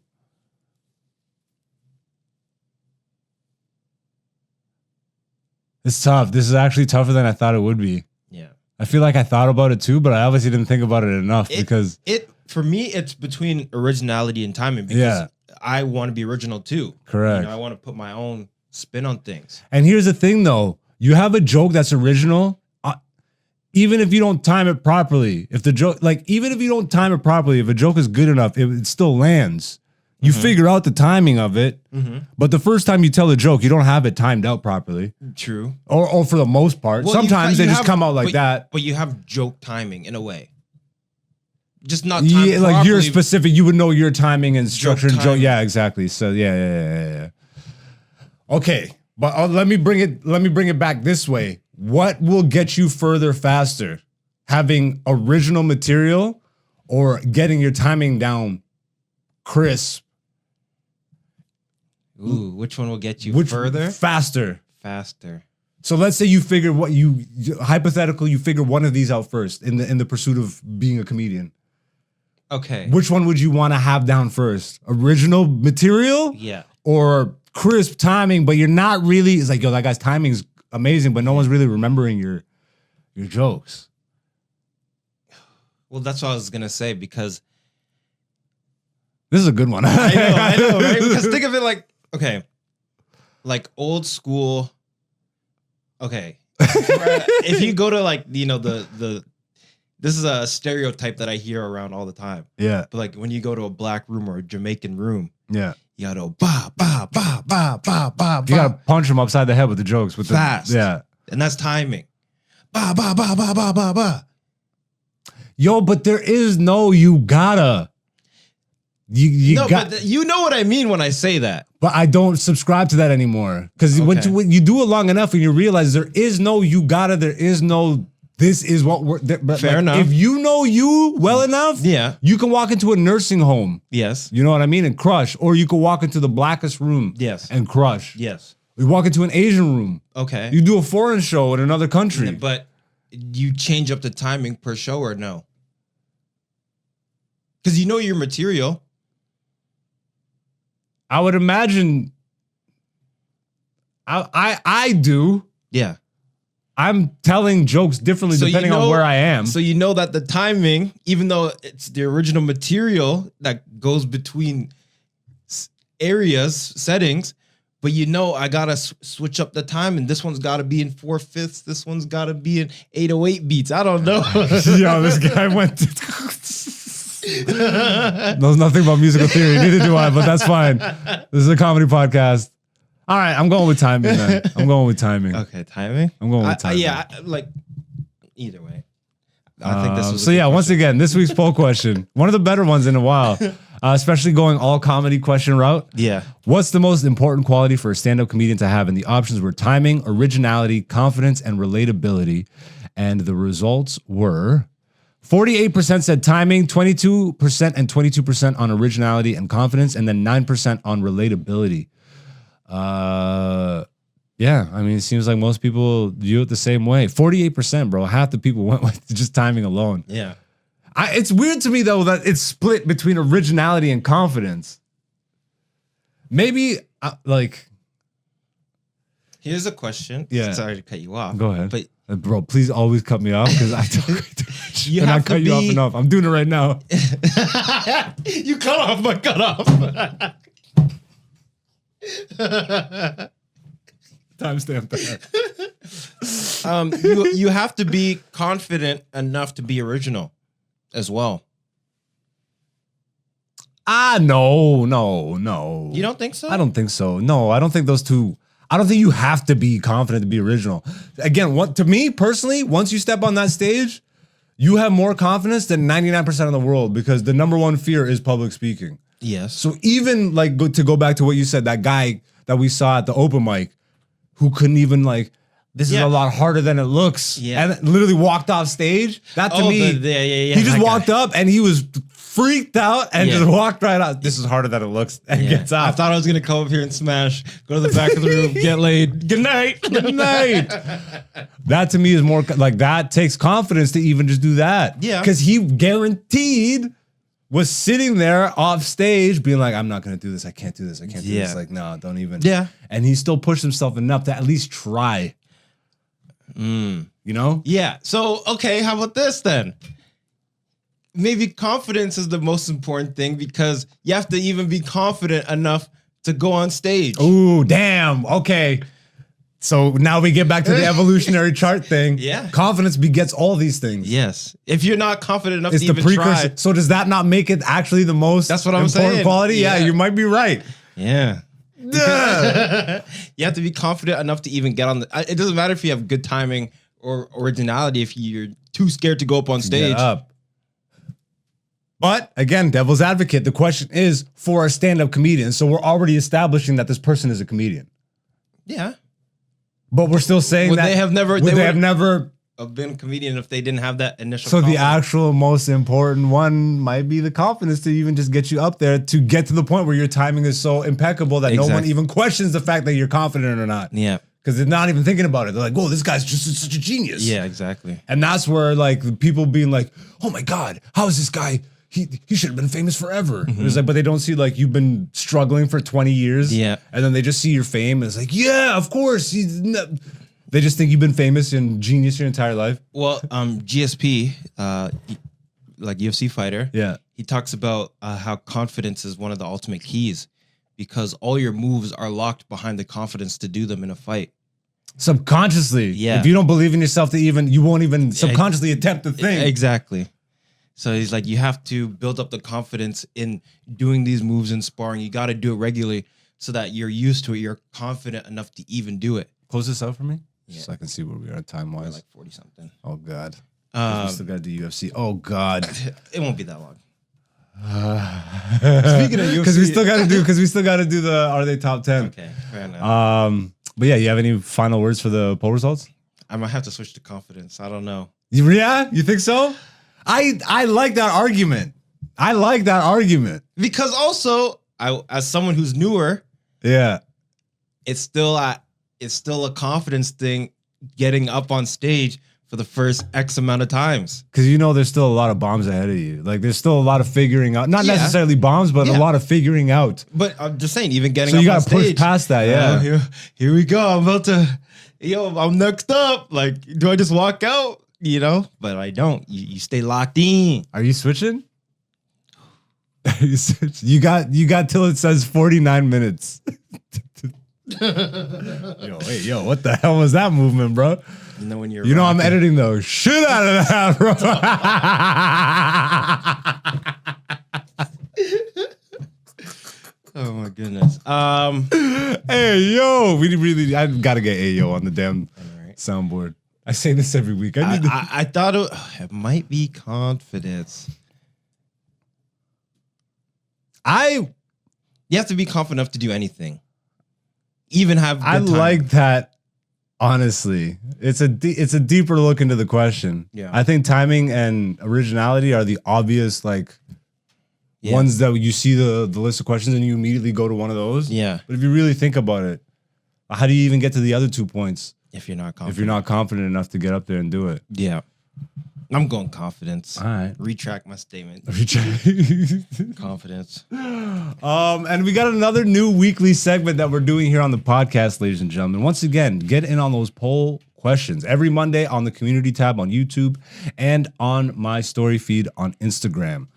It's tough. This is actually tougher than I thought it would be. Yeah. I feel like I thought about it too, but I obviously didn't think about it enough because It for me, it's between originality and timing because Yeah. I want to be original too. Correct. You know, I want to put my own spin on things. And here's the thing, though. You have a joke that's original, even if you don't time it properly. If the joke, like, even if you don't time it properly, if a joke is good enough, it still lands. You figure out the timing of it, but the first time you tell a joke, you don't have it timed out properly. True. Or for the most part. Well, sometimes they you just have- come out like that. But you have joke timing in a way. Just not Yeah, timed like you're properly. specific. You would know your timing and structure and joke. timing. Yeah, exactly. So yeah. Okay, but let me bring it back this way. What will get you further faster? Having original material or getting your timing down crisp? Ooh, which one will get you Which further? faster? Faster. So let's say you figure what you hypothetical, you figure one of these out first in the pursuit of being a comedian. Okay. Which one would you want to have down first? Original material? Yeah. Or crisp timing, but you're not really, it's like, yo, that guy's timing's amazing, but no one's really remembering your jokes. Well, that's what I was gonna say because This is a good one. I know, right? Because think of it like old school. Okay, if you go to like the this is a stereotype that I hear around all the time. Yeah, But like when you go to a black room or a Jamaican room, yeah. you gotta go ba ba ba ba ba ba. You gotta punch him upside the head with the jokes. With Fast. Yeah. And that's timing. Ba ba ba ba ba ba ba. Yo, but there is no you gotta. You No, got, but you know what I mean when I say that. but I don't subscribe to that anymore. Because when you do it long enough and you realize there is no you gotta, there is no this is what we're. But Fair enough. If you know you well enough, Yeah. you can walk into a nursing home. Yes. You know what I mean? And crush. Or you could walk into the blackest room. Yes. And crush. Yes. You walk into an Asian room. Okay. You do a foreign show in another country. But you change up the timing per show or no? Because you know your material. I would imagine. I do. Yeah. I'm telling jokes differently So depending on where I am. So you know that the timing, even though it's the original material that goes between areas, settings, but you know I gotta switch up the time, and this one's gotta be in 4/5. This one's gotta be in 808 beats. I don't know. Yo, this guy went. Knows nothing about musical theory. Neither do I, but that's fine. This is a comedy podcast. All right, I'm going with timing, man. I'm going with timing. Okay, timing. I'm going with timing. Like either way. I think this was. So yeah, once again, this week's poll question, one of the better ones in a while, especially going all comedy question route. Yeah. What's the most important quality for a stand-up comedian to have? And the options were timing, originality, confidence, and relatability. And the results were 48% said timing, 22% and 22% on originality and confidence, and then 9% on relatability. Yeah, I mean, it seems like most people view it the same way. 48%, bro. Half the people went with just timing alone. Yeah. It's weird to me, though, that it's split between originality and confidence. Maybe, Here's a question. Yeah. Sorry to cut you off. Go ahead. But Bro, please always cut me off because I talk too much. You and I have to cut you off be- enough. I'm doing it right now. You cut off my cut off. Timestamp that. you have to be confident enough to be original as well. No. You don't think so? I don't think so. No, I don't think those two. I don't think you have to be confident to be original. Again, to me personally, once you step on that stage, you have more confidence than 99% of the world because the number one fear is public speaking. Yes. So even to go back to what you said, that guy that we saw at the open mic who couldn't even this is Yeah. a lot harder than it looks. Yeah. And literally walked off stage. That to me, yeah. he just that walked guy. up and he was freaked out and Yeah. just walked right out. This is harder than it looks and Yeah. gets out. I thought I was gonna come up here and smash, go to the back of the room, get laid. Good night. Good night. That to me is more that takes confidence to even just do that. Yeah. Because he guaranteed was sitting there off stage being like, I'm not going to do this. I can't do this. I can't do this. Yeah. Like, no, don't even. Yeah. And he still pushed himself enough to at least try. You know? Yeah. So okay, how about this then? Maybe confidence is the most important thing because you have to even be confident enough to go on stage. Ooh, damn. Okay. So now we get back to the evolutionary chart thing. Yeah. Confidence begets all these things. Yes. If you're not confident enough It's to the even precursor. try. So does that not make it actually the most That's what I'm important saying. quality? Yeah, Yeah. you might be right. Yeah. Duh. You have to be confident enough to even get on the. It doesn't matter if you have good timing or originality if you're too scared to go up on stage. Get up. But again, devil's advocate, the question is for a stand-up comedian. So we're already establishing that this person is a comedian. Yeah. But we're still saying Would that they have never? would They they would have never. have been a comedian if they didn't have that initial. So the confidence. actual most important one might be the confidence to even just get you up there to get to the point where your timing is so impeccable that no one Exactly. even questions the fact that you're confident or not. Yeah. Because they're not even thinking about it. They're like, "Whoa, this guy's just such a genius." Yeah. Exactly. And that's where like the people being like, "Oh my God, how is this guy? He should have been famous forever." It's like, but they don't see like you've been struggling for 20 years. Yeah. And then they just see your fame and it's like, yeah, of course. They just think you've been famous and genius your entire life. Well, GSP, like UFC fighter. Yeah. He talks about how confidence is one of the ultimate keys because all your moves are locked behind the confidence to do them in a fight. Subconsciously. Yeah. If you don't believe in yourself you won't even subconsciously attempt the thing. Exactly. So he's like, you have to build up the confidence in doing these moves in sparring. You got to do it regularly so that you're used to it. You're confident enough to even do it. Close this out for me. Yeah. So I can see where we are time We're wise. like 40 something. Oh God. We still got the UFC. Oh God. It won't be that long. Speaking of UFC, because we still got to do the Are They Top 10? Okay, fair enough. But yeah, you have any final words for the poll results? I might have to switch to confidence. I don't know. Yeah, you think so? I like that argument. I like that argument. Because also, as someone who's newer, Yeah. it's still a confidence thing getting up on stage for the first X amount of times. Because there's still a lot of bombs ahead of you. Like there's still a lot of figuring out. Not Yeah. necessarily bombs, but a Yeah. lot of figuring out. But I'm just saying, even getting So up you on got to push stage. past that, yeah. Here we go. I'm about to, I'm next up. Like, do I just walk out? But I don't. You stay locked in. Are you switching? You got till it says 49 minutes. Yo, what the hell was that movement, bro? When you're I'm rocking. editing the shit out of that, bro. Oh my goodness. Hey, yo, I gotta get Ayo on the damn Right. soundboard. I say this every week. I thought it might be confidence. You have to be confident enough to do anything. Even have good I time. like that. Honestly, it's a deeper look into the question. Yeah. I think timing and originality are the obvious Yeah. ones that you see the list of questions and you immediately go to one of those. Yeah. But if you really think about it, how do you even get to the other 2 points If you're not confident. if you're not confident enough to get up there and do it? Yeah. I'm going confidence. All right. Retract my statement. Confidence. And we got another new weekly segment that we're doing here on the podcast, ladies and gentlemen. Once again, get in on those poll questions every Monday on the community tab on YouTube and on my story feed on Instagram.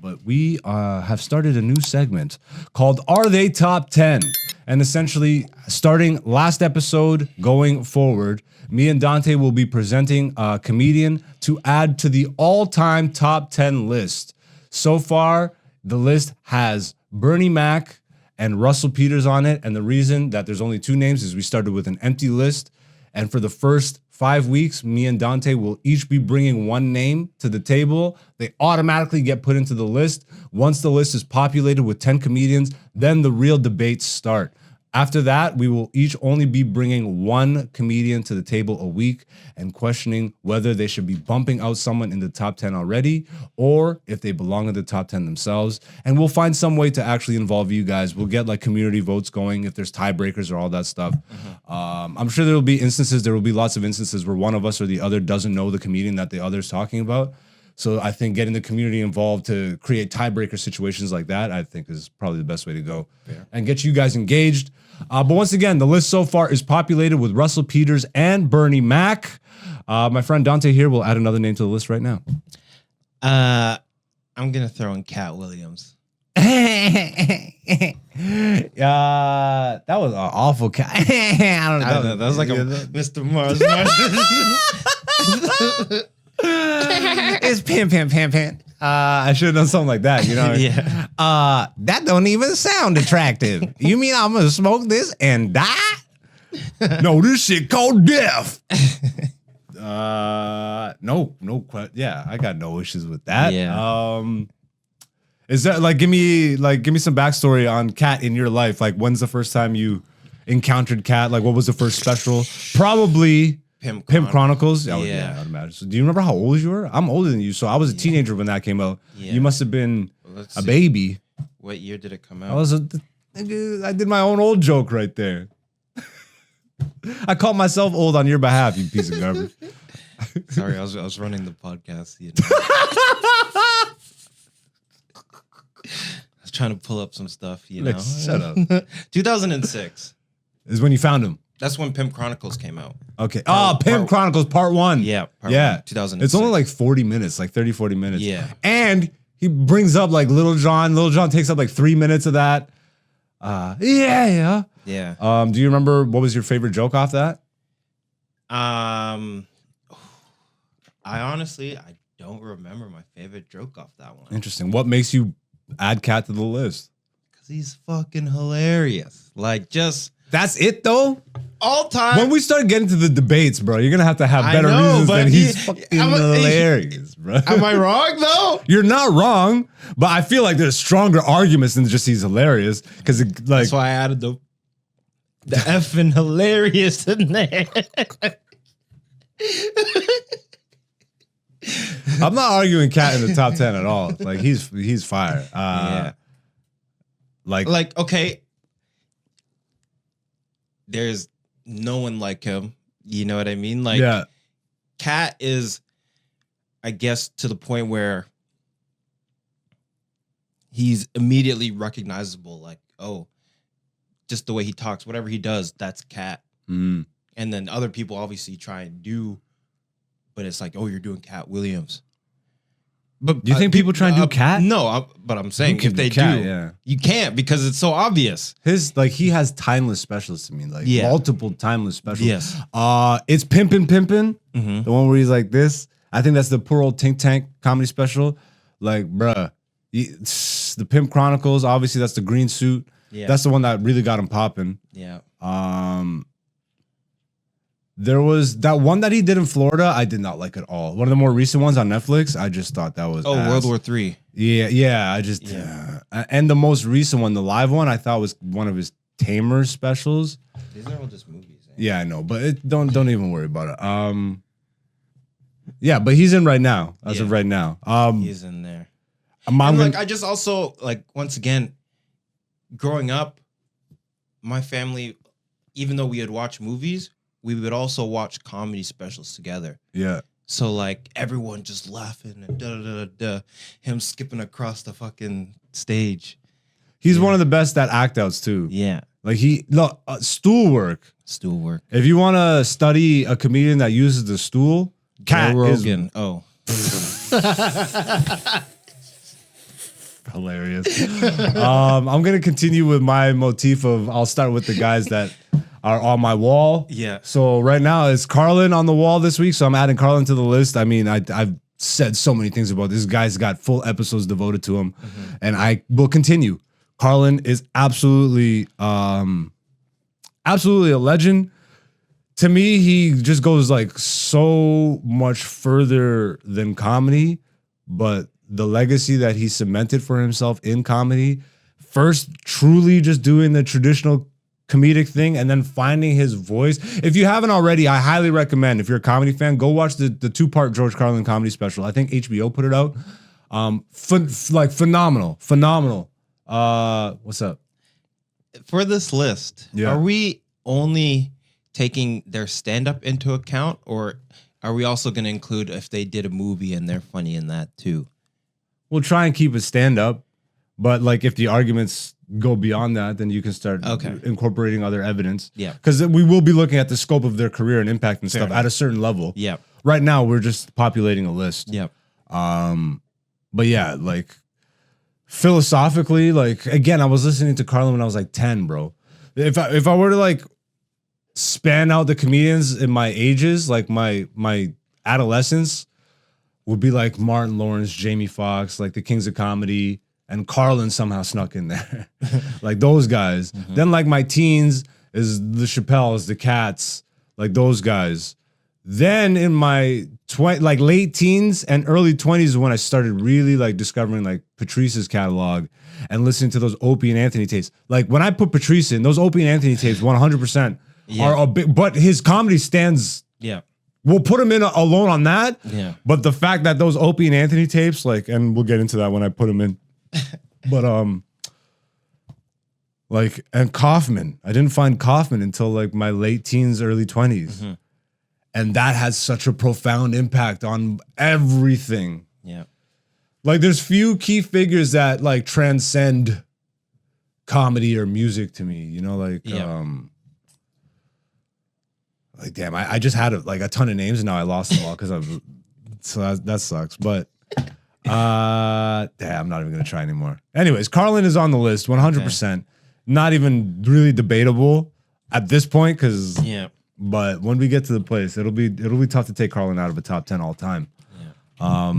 But we have started a new segment called Are They Top 10? And essentially, starting last episode going forward, me and Dante will be presenting a comedian to add to the all-time top 10 list. So far, the list has Bernie Mac and Russell Peters on it. And the reason that there's only 2 names is we started with an empty list. And for the first 5 weeks, me and Dante will each be bringing 1 name to the table. They automatically get put into the list. Once the list is populated with 10 comedians, then the real debates start. After that, we will each only be bringing 1 comedian to the table a week and questioning whether they should be bumping out someone in the top 10 already or if they belong in the top 10 themselves. And we'll find some way to actually involve you guys. We'll get community votes going if there's tiebreakers or all that stuff. I'm sure there will be lots of instances where one of us or the other doesn't know the comedian that the other's talking about. So I think getting the community involved to create tiebreaker situations like that, I think is probably the best way to go and get you guys engaged. But once again, the list so far is populated with Russell Peters and Bernie Mac. My friend Dante here will add another name to the list right now. I'm going to throw in Cat Williams. That was an awful cat. I don't know. I don't know. That was like a Mr. Mars. It's pin. I should have done something like that, you know? Yeah. That don't even sound attractive. You mean I'm gonna smoke this and die? No, this shit called death. No, yeah, I got no issues with that. Yeah. Is that like give me some backstory on Cat in your life? Like, when's the first time you encountered Cat? Like, what was the first special? Probably Pimp Chronicles. Yeah. I'd imagine. So do you remember how old you were? I'm older than you, so I was a teenager when that came out. Yeah. You must have been Let's a see. baby. What year did it come I out? was I did my own old joke right there. I called myself old on your behalf, you piece of garbage. Sorry, I was running the podcast. You know? I was trying to pull up some stuff. You know, Like, shut up. 2006. Is when you found him. That's when Pimp Chronicles came out. Okay. Part- Pimp Chronicles Part 1. Yeah. Part Yeah. 1, 2006. It's only like 40 minutes, like 30, 40 minutes. Yeah. And he brings up like Little John. Little John takes up like 3 minutes of that. Yeah. Yeah. Do you remember what was your favorite joke off that? I honestly don't remember my favorite joke off that one. Interesting. What makes you add Cat to the list? Because he's fucking hilarious. Like, just That's it though? all time. When we start getting to the debates, bro, you're gonna have I better know, reasons but than he's he- fucking I'm a- hilarious, bro. Am I wrong though? You're not wrong, but I feel like there's stronger arguments than just he's hilarious. Because like That's why I added the effing hilarious in there. I'm not arguing Cat in the top 10 at all. Like he's fire. Yeah. Like Okay, there's no one like him. You know what I mean? Like, yeah. Cat is, I guess, to the point where he's immediately recognizable. Like, oh, just the way he talks, whatever he does, that's Cat. Mm. And then other people obviously try and do, but it's like, oh, you're doing Cat Williams. But Do you think people try and do Cat? No, but I'm saying You can if they do Cat, do, yeah. you can't because it's so obvious. His he has timeless specials to me, like Yeah. multiple timeless specials. Yes. It's Pimpin' Mm-hmm. the one where he's like this. I think that's the poor old Tink Tank comedy special. Like, bruh, the Pimp Chronicles. Obviously, that's the green suit. Yeah. That's the one that really got him popping. Yeah. There was that one that he did in Florida. I did not like at all. One of the more recent ones on Netflix. I just thought that was World War III. Yeah. I just and the most recent one, the live one, I thought was one of his Tamer specials. These are all just movies. Eh? Yeah, I know, but don't even worry about it. Yeah, but he's in right now. As of right now, He's in there. I'm And gonna- I just also once again, growing up, my family, even though we had watched movies, we would also watch comedy specials together. yeah. So everyone just laughing and da. Him skipping across the fucking stage. He's one of the best at act outs too. Yeah. Like stool work. Stool work. If you want to study a comedian that uses the stool, Cat Joe is Rogan. Oh. hilarious. I'm gonna continue with my motif of I'll start with the guys that are on my wall. Yeah. So right now it's Carlin on the wall this week. So I'm adding Carlin to the list. I mean, I've said so many things about this guy's got full episodes devoted to him, and I will continue. Carlin is absolutely a legend. To me, he just goes so much further than comedy, but the legacy that he cemented for himself in comedy, first truly just doing the traditional comedic thing and then finding his voice. If you haven't already, I highly recommend, if you're a comedy fan, go watch the 2-part George Carlin comedy special. I think HBO put it out. Phenomenal. What's up? For this list, Yeah. are we only taking their stand-up into account, or are we also going to include if they did a movie and they're funny in that too? We'll try and keep it stand up, but if the arguments go beyond that, then you can start incorporating other evidence. Yeah. Because we will be looking at the scope of their career and impact and stuff enough. at a certain level. Yeah. Right now, we're just populating a list. Yeah. But yeah, philosophically, like again, I was listening to Carlin when I was like 10, bro. If I were to like span out the comedians in my ages, like my adolescence would be like Martin Lawrence, Jamie Foxx, like the Kings of Comedy, and Carlin somehow snuck in there. Like those guys. Then like my teens is the Chappelles, the Cats, like those guys. Then in my like late teens and early 20s is when I started really like discovering like Patrice's catalog and listening to those Opie and Anthony tapes. Like when I put Patrice in, those Opie and Anthony tapes 100% are a big, but his comedy stands. Yeah. We'll put him in alone on that. Yeah. But the fact that those Opie and Anthony tapes, like, and we'll get into that when I put him in. But like, and Kaufman, I didn't find Kaufman until like my late teens, early 20s. And that has such a profound impact on everything. Yeah. Like there's few key figures that like transcend comedy or music to me, you know, like, like damn, I just had a ton of names and now I lost them all because so that sucks. But damn, I'm not even gonna try anymore. Anyways, Carlin is on the list, 100%. Okay. Not even really debatable at this point, because but when we get to the place, it'll be tough to take Carlin out of a top 10 all time. Yeah.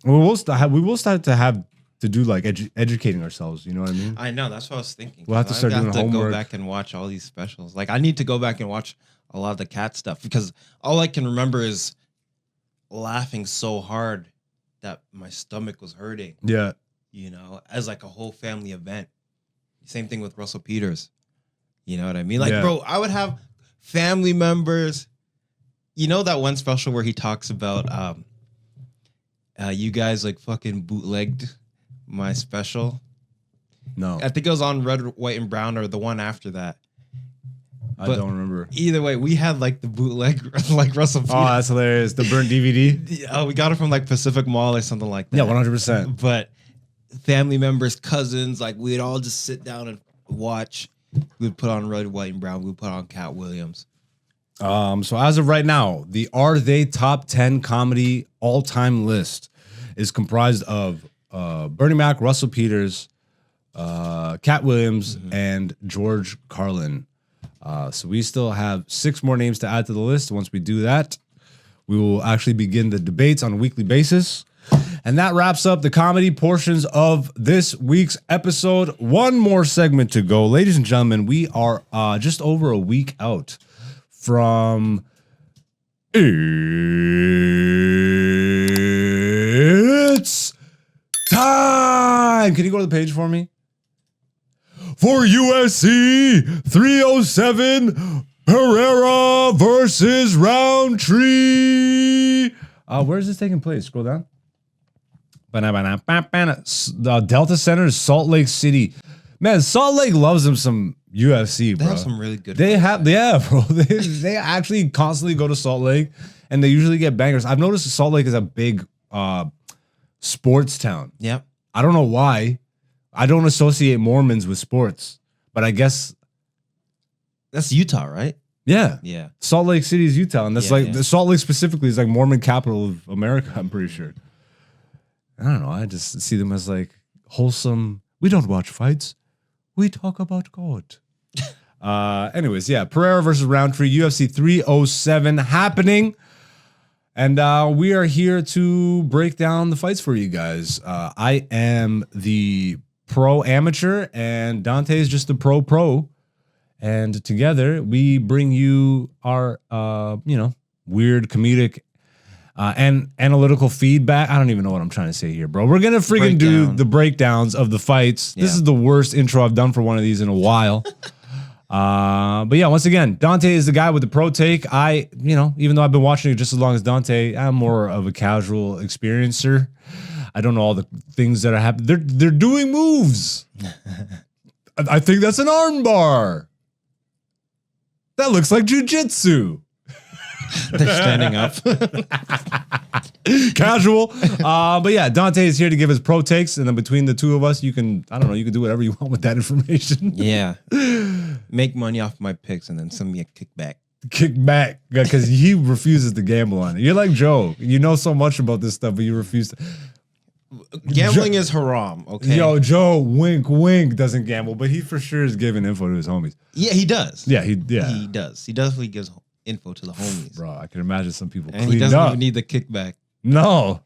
We will start to have to do like educating ourselves. You know what I mean? I know, that's what I was thinking. We'll have to start doing homework. Go back and watch all these specials. Like I need to go back and watch a lot of the Cat stuff because all I can remember is laughing so hard that my stomach was hurting. Yeah. You know, as like a whole family event. Same thing with Russell Peters. You know what I mean? Like, bro, I would have family members. You know that one special where he talks about you guys like fucking bootlegged my special? No. I think it was on Red, White, and Brown or the one after that. I don't remember. Either way, we had like the bootleg, like Russell Peters. Oh, that's hilarious. The burnt DVD? Oh, we got it from like Pacific Mall or something like that. Yeah, 100%. But family members, cousins, like we'd all just sit down and watch. We'd put on Red, White, and Brown. We'd put on Cat Williams. So as of right now, the Are They Top 10 Comedy All-Time List is comprised of Bernie Mac, Russell Peters, Cat Williams, and George Carlin. So we still have 6 more names to add to the list. Once we do that, we will actually begin the debates on a weekly basis. And that wraps up the comedy portions of this week's episode. One more segment to go. Ladies and gentlemen, we are just over a week out from It's Time. Can you go to the page for me? For UFC 307, Pereira versus Roundtree. Where is this taking place? Scroll down. The Delta Center is Salt Lake City. Man, Salt Lake loves them some UFC, bro. They have some really good. They have, bro. They actually constantly go to Salt Lake, and they usually get bangers. I've noticed Salt Lake is a big sports town. Yep. I don't know why. I don't associate Mormons with sports, but I guess that's Utah, right? Yeah. Yeah. Salt Lake City is Utah, and that's the Salt Lake specifically is like Mormon capital of America, I'm pretty sure. I don't know. I just see them as like wholesome. We don't watch fights. We talk about God. Anyways, yeah. Pereira versus Roundtree, UFC 307 happening. And we are here to break down the fights for you guys. I am the pro amateur and Dante is just the pro. And together we bring you our, weird comedic and analytical feedback. I don't even know what I'm trying to say here, bro. We're going to freaking do the breakdowns of the fights. Yeah. This is the worst intro I've done for one of these in a while. But yeah, once again, Dante is the guy with the pro take. Even though I've been watching it just as long as Dante, I'm more of a casual experiencer. I don't know all the things that are happening. They're doing moves. I think that's an arm bar. That looks like jujitsu. They're standing up. Casual. But yeah, Dante is here to give his pro takes. And then between the two of us, you can do whatever you want with that information. Yeah. Make money off my picks and then send me a kickback. Kickback. Because he refuses to gamble on it. You're like Joe. You know so much about this stuff, but you refuse to. Gambling is haram. Okay. Yo, Joe, wink, doesn't gamble, but he for sure is giving info to his homies. Yeah, he does. Yeah, he does. He definitely gives info to the homies. Bro, I can imagine some people And he cleaned doesn't up. even need the kickback. No.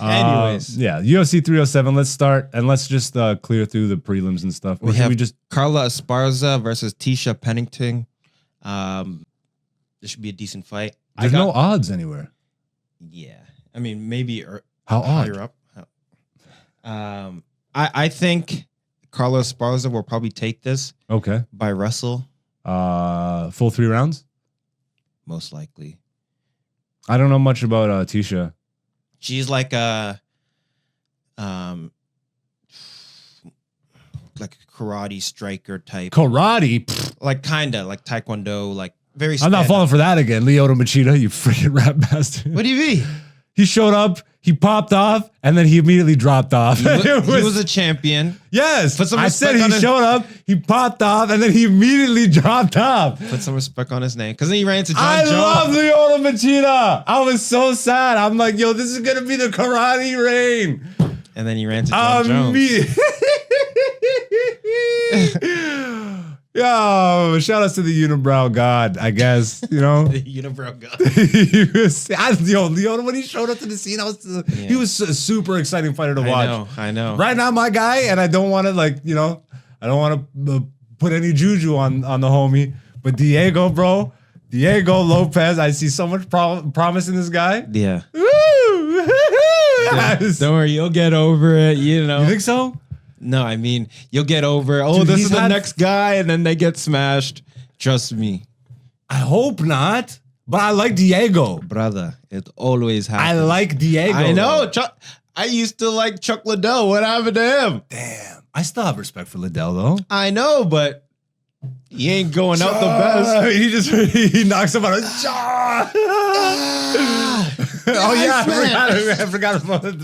Anyways. Yeah, UFC 307. Let's start and let's just clear through the prelims and stuff. Or We should have we just Carla Esparza versus Tisha Pennington. This should be a decent fight. there's no odds anywhere. Yeah. I mean, maybe How odd. higher up. I think Carla Esparza will probably take this Okay. by wrestle, Full 3 rounds? most likely. I don't know much about Tisha. She's like a like a karate striker type. Karate? Pfft, Like kinda like Taekwondo, like very I'm not stand-up. falling for that again. Leota Machida, you freaking rat bastard. What do you mean? He showed up, he popped off, and then he immediately dropped off. He It was a champion. yes. Put some I said respect he on it. showed up, he popped off, and then he immediately dropped off. Put some respect on his name. Because then he ran into John I Jones. love Leota Machida. I was so sad. I'm like, yo, this is gonna be the karate reign. And then he ran into John Jones. Yo, shout outs to the unibrow god, I guess. You know, The unibrow guy. Leota, when he showed up to the scene, he was a super exciting fighter to watch. I know. Right now, my guy, and I don't want to I don't want to put any juju on the homie, but Diego Lopez, I see so much promise in this guy. Yeah. Woo! Don't worry, you'll get over it. You know. You think so? No, I mean, you'll get over. Oh, Dude, this he's is the had- next guy, and then they get smashed. Trust me, I hope not, but I like Diego. brother. It always I happens. like Diego. I know. Chuck. I used to like Chuck Liddell. What happened to him? Damn. I still have respect for Liddell, though. I know, but he ain't going out the best. He knocks him out. Oh, yeah. I forgot about it.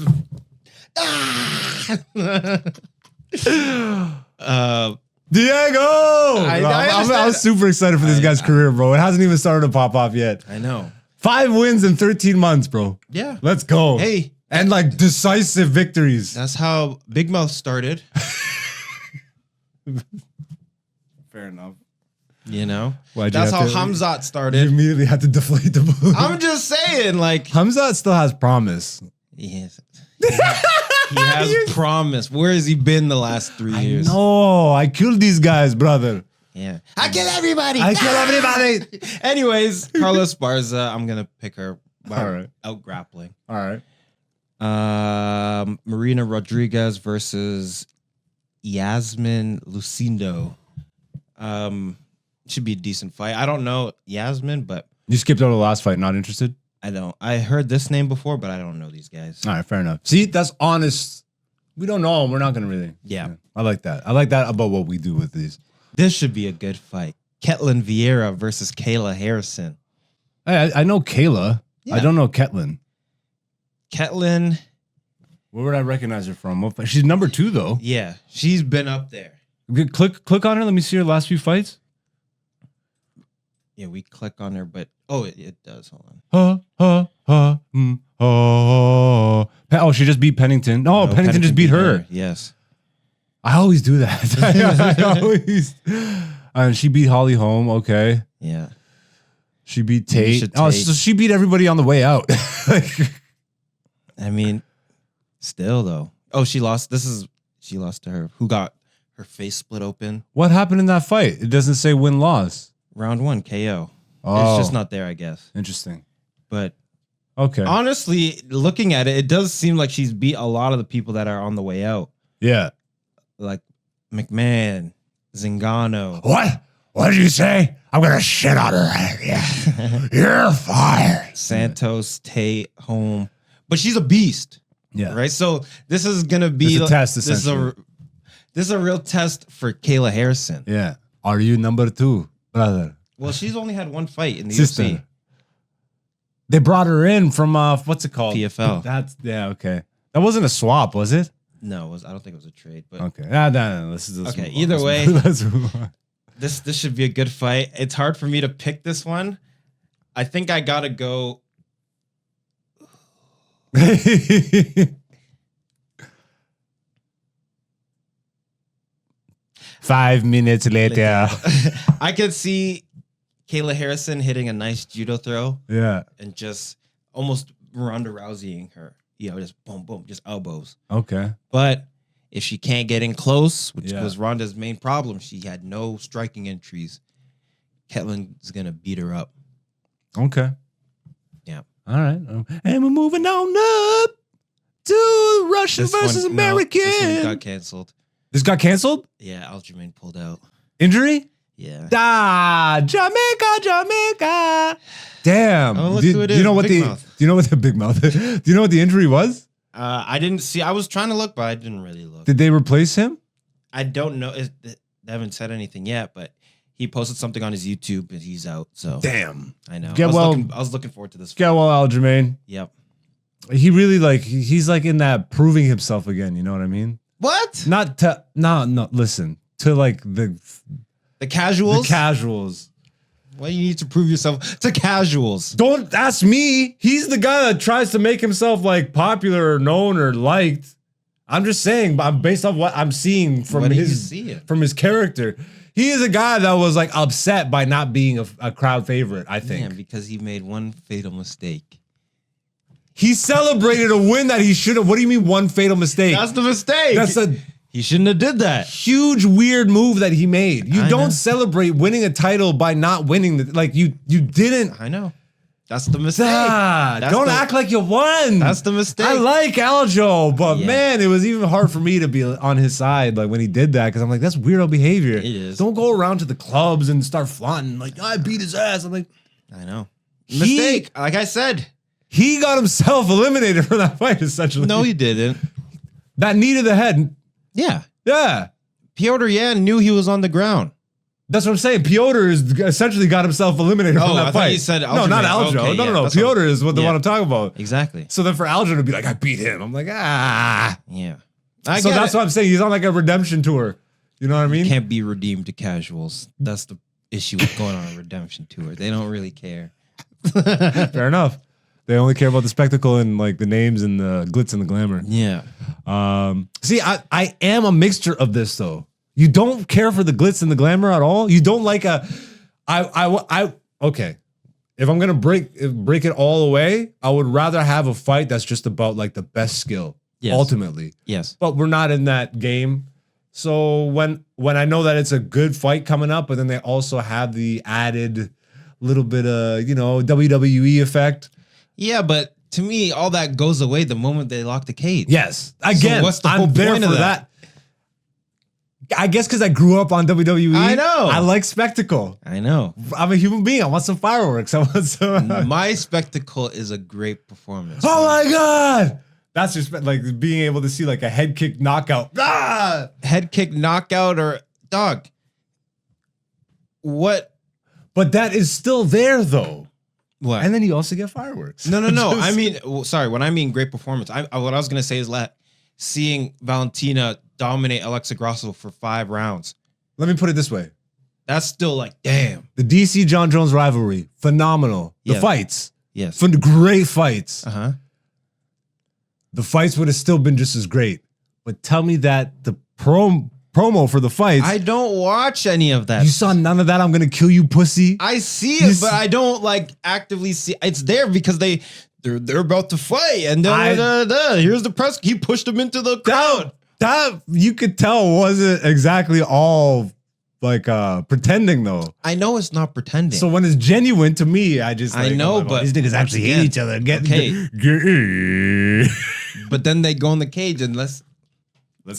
Diego! I I'm super excited for this guy's career, bro. It hasn't even started to pop off yet. I know. 5 wins in 13 months, bro. Yeah. Let's go. Hey, And like decisive victories. that's how Big Mouth started. Fair enough. You know, Why'd you that's how have to- Hamzat You started. immediately had to deflate the balloon. I'm just saying, like, Hamzat still has promise. yes, he has promise. Where has he been the last 3 years? No, I killed these guys, brother. Yeah, I kill everybody. I kill everybody. Anyways, Carlos Barza, I'm gonna pick her by All right. out grappling. All right. Marina Rodriguez versus Yasmin Lucindo. Should be a decent fight. I don't know Yasmin, but You skipped over the last fight. Not interested? I don't. I heard this name before, but I don't know these guys. All right, fair enough. See, that's honest. We don't know. We're not going to really. Yeah. I like that. I like that about what we do with these. This should be a good fight. Ketlin Vieira versus Kayla Harrison. Hey, I know Kayla. Yeah. I don't know Ketlin. Ketlin, Where would I recognize her from? What fight? She's number 2, though. yeah, she's been up there. Click on her. Let me see her last few fights. Yeah, we click on her, but it does. Hold on. Oh, she just beat Pennington. No, Pennington just beat her. Yes. I always do that. I always. And she beat Holly Holm. Okay. Yeah. She beat Tate. Misha Oh, Tate. so she beat everybody on the way out. I mean, still though. Oh, she lost. She lost to her. Who got her face split open? What happened in that fight? It doesn't say win-loss. Round 1 KO. Oh, It's just not there, I guess. interesting. But Okay. honestly, looking at it, it does seem like she's beat a lot of the people that are on the way out, Yeah. like McMahon, Zingano. What? What did you say? I'm gonna shit on her. Yeah. You're fired. Santos, Tate, Holm. But she's a beast. Yeah. Right? So this is gonna be It's a test, this is essentially. this is a real test for Kayla Harrison. Yeah. Are you number 2, brother? Well, she's only had one fight in the Sister. UFC. They brought her in from what's it called? PFL. That's okay. That wasn't a swap, was it? No, I don't think it was a trade, but Okay. No. Let's Okay, move on. either way. Let's move on. this should be a good fight. It's hard for me to pick this one. I think I gotta go. 5 minutes later. I could see Kayla Harrison hitting a nice judo throw Yeah. and just almost Ronda Rouseying her. Just boom, boom, just elbows. Okay. But if she can't get in close, which Yeah. was Ronda's main problem, she had no striking entries. Ketlin's gonna beat her up. Okay. Yeah. All right. And we're moving on up to Russian versus American. This one got canceled. This got canceled? Yeah, Aljamain pulled out. Injury? Yeah. Jamaica. Damn. Oh, look do, who it do you is, know what Big the Mouth. Do you know what the big mouth? Do you know what the injury was? I didn't see. I was trying to look, but I didn't really look. Did they replace him? I don't know. They haven't said anything yet, but he posted something on his YouTube and he's out. So Damn. I know. Get I was looking forward to this. Get well, Aljamain. Yep. He really he's like in that proving himself again. You know what I mean? What? Not to no. Listen to like the casuals. casuals. Why you need to prove yourself to casuals? Don't ask me. He's the guy that tries to make himself like popular or known or liked. I'm just saying, based off what I'm seeing from What are you his seeing? from his character. He is a guy that was like upset by not being a crowd favorite, I think. Man, because he made one fatal mistake. He celebrated a win that he should have. What do you mean one fatal mistake? That's the mistake. That's a He shouldn't have did that. huge weird move that he made. You I don't know. celebrate winning a title by not winning you didn't. I know. That's the mistake. That's Don't the- act like you won. That's the mistake. I like Aljo, but Yeah. man, it was even hard for me to be on his side like when he did that because I'm like, that's weirdo behavior. It is. Don't go around to the clubs and start flaunting like I beat his ass. I'm like, I know. Mistake. Like I said. he got himself eliminated from that fight essentially. No, he didn't. That knee to the head. Yeah. Yeah. Piotr Yan knew he was on the ground. That's what I'm saying. Piotr is essentially got himself eliminated from that I fight. thought you said no, not Aljamain. Aljo. Okay, no, yeah, no. that's Piotr is what the yeah. one I'm talking about. Exactly. So then for Aljo to be like, I beat him. I'm like, Yeah. So that's what I'm saying. He's on like a redemption tour. You know what I mean? Can't be redeemed to casuals. That's the issue with going on a redemption tour. They don't really care. Fair enough. They only care about the spectacle and like the names and the glitz and the glamour. Yeah. See, I am a mixture of this though. You don't care for the glitz and the glamour at all. You don't like okay. If I'm gonna break it all away, I would rather have a fight that's just about like the best skill. Yes. Ultimately. Yes. But we're not in that game. So when I know that it's a good fight coming up, but then they also have the added little bit of, WWE effect. Yeah, but to me, all that goes away the moment they lock the cage. Yes. Again, what's the whole I'm there point for of that. I guess because I grew up on WWE. I know. I like spectacle. I know. I'm a human being. I want some fireworks. I want some. My spectacle is a great performance. Oh my God. That's just like being able to see like a head kick knockout. Ah! Head kick knockout or dog. What? But that is still there though. What? And then you also get fireworks. No. Just- I mean, sorry. When I mean great performance, what I was gonna say is that seeing Valentina dominate Alexa Grasso for 5 rounds. Let me put it this way. That's still like, damn. The DC John Jones rivalry, phenomenal. The Yeah. fights, Yes. great fights. Uh-huh. The fights would have still been just as great. But tell me that the promo for the fights, I don't watch any of that. you saw none of that. I'm gonna kill you, pussy. I see You it, but I don't like actively see. It's there because they're about to fight, and then here's the press. He pushed him into the crowd. That you could tell wasn't exactly all like pretending though. I know it's not pretending. So when it's genuine to me, I just I like, know, oh my God, but these niggas actually hate again, each other. okay. But then they go in the cage and let's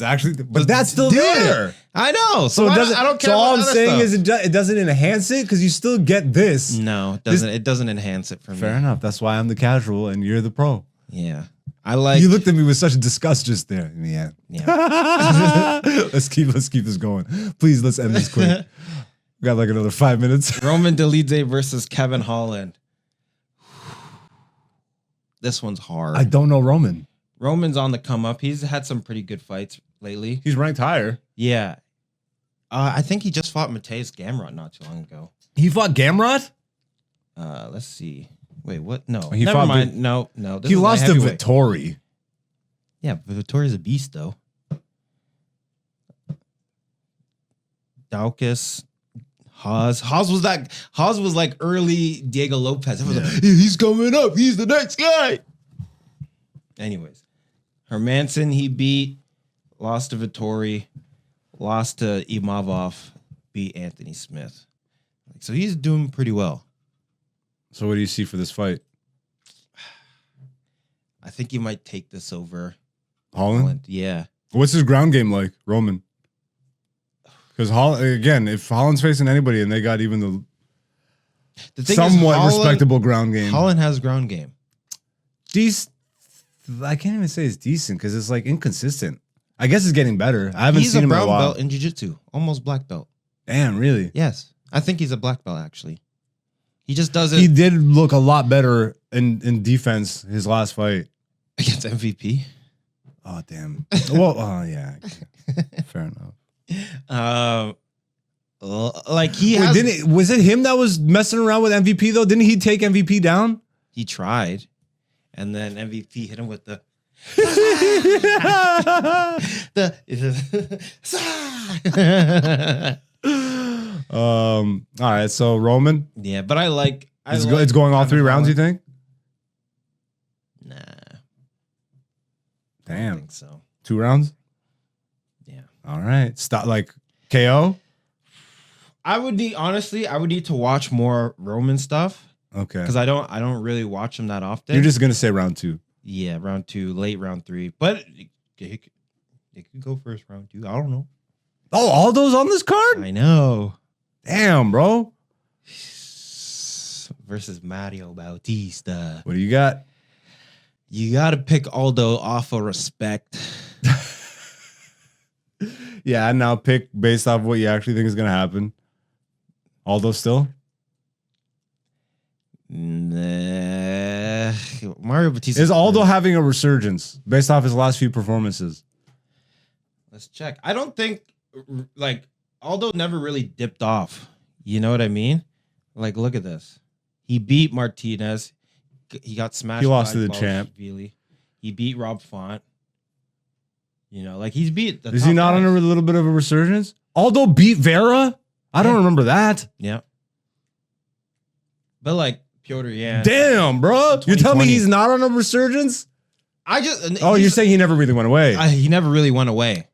actually, but that's still do there. it. I know. So So it doesn't. I don't care. So all about I'm other saying stuff. is it doesn't enhance it because you still get this. No, it doesn't. It doesn't enhance it for me. Fair enough. That's why I'm the casual and you're the pro. Yeah, I like. You looked at me with such disgust just there. Yeah. Yeah. let's keep this going. Please, let's end this quick. We got like another 5 minutes. Roman Dolidze versus Kevin Holland. This one's hard. I don't know Roman. Roman's on the come up. He's had some pretty good fights lately. He's ranked higher. Yeah. I think he just fought Mateusz Gamrot not too long ago. He fought Gamrot? Let's see. Wait, what? No. He Never fought mind. No. This He is lost my to heavyweight. Vittori. Yeah, but Vittori's a beast, though. Daukus, Haas was like early Diego Lopez. It was like, he's coming up. He's the next guy. Anyways, Hermanson he beat, lost to Vittori, lost to Imavov, beat Anthony Smith. So he's doing pretty well. So what do you see for this fight? I think he might take this over Holland? Yeah. What's his ground game like, Roman? Because again, if Holland's facing anybody and they got even The thing somewhat is, Holland, respectable ground game. Holland has ground game. I can't even say it's decent because it's like inconsistent. I guess it's getting better. I haven't seen him in a while. He's a brown belt in jiu-jitsu, almost black belt. Damn, really? Yes. I think he's a black belt, actually. He just doesn't... He did look a lot better in defense his last fight. Against MVP? Oh, damn. Well, yeah. Fair enough. Like he has... Was it him that was messing around with MVP, though? Didn't he take MVP down? He tried. And then MVP hit him with the... All right, so Roman. Yeah, but It's going all 3 rounds, you think? Nah. I Damn. don't think so. 2 rounds? Yeah. All right. Stop like KO? I would need to watch more Roman stuff. Okay. Because I don't really watch him that often. You're just gonna say round 2. Yeah, round 2, late round 3. But it could go first round 2. I don't know. Oh, all those on this card? I know. Damn, bro. Versus Mario Bautista. What do you got? You got to pick Aldo off of respect. Yeah, and now pick based off what you actually think is gonna happen. Aldo still? Nah. Mario Bautista. Is Aldo having a resurgence based off his last few performances? Let's check. I don't think like Aldo never really dipped off. You know what I mean? Like, look at this. He beat Martinez. He got smashed. He lost by to the champ. He beat Rob Font. You know, like he's beat. Is he not on a little bit of a resurgence? Aldo beat Vera? I don't remember that. Yeah. But like Piotr Yan. Damn, bro. You tell me he's not on a resurgence? You're saying he never really went away. He never really went away.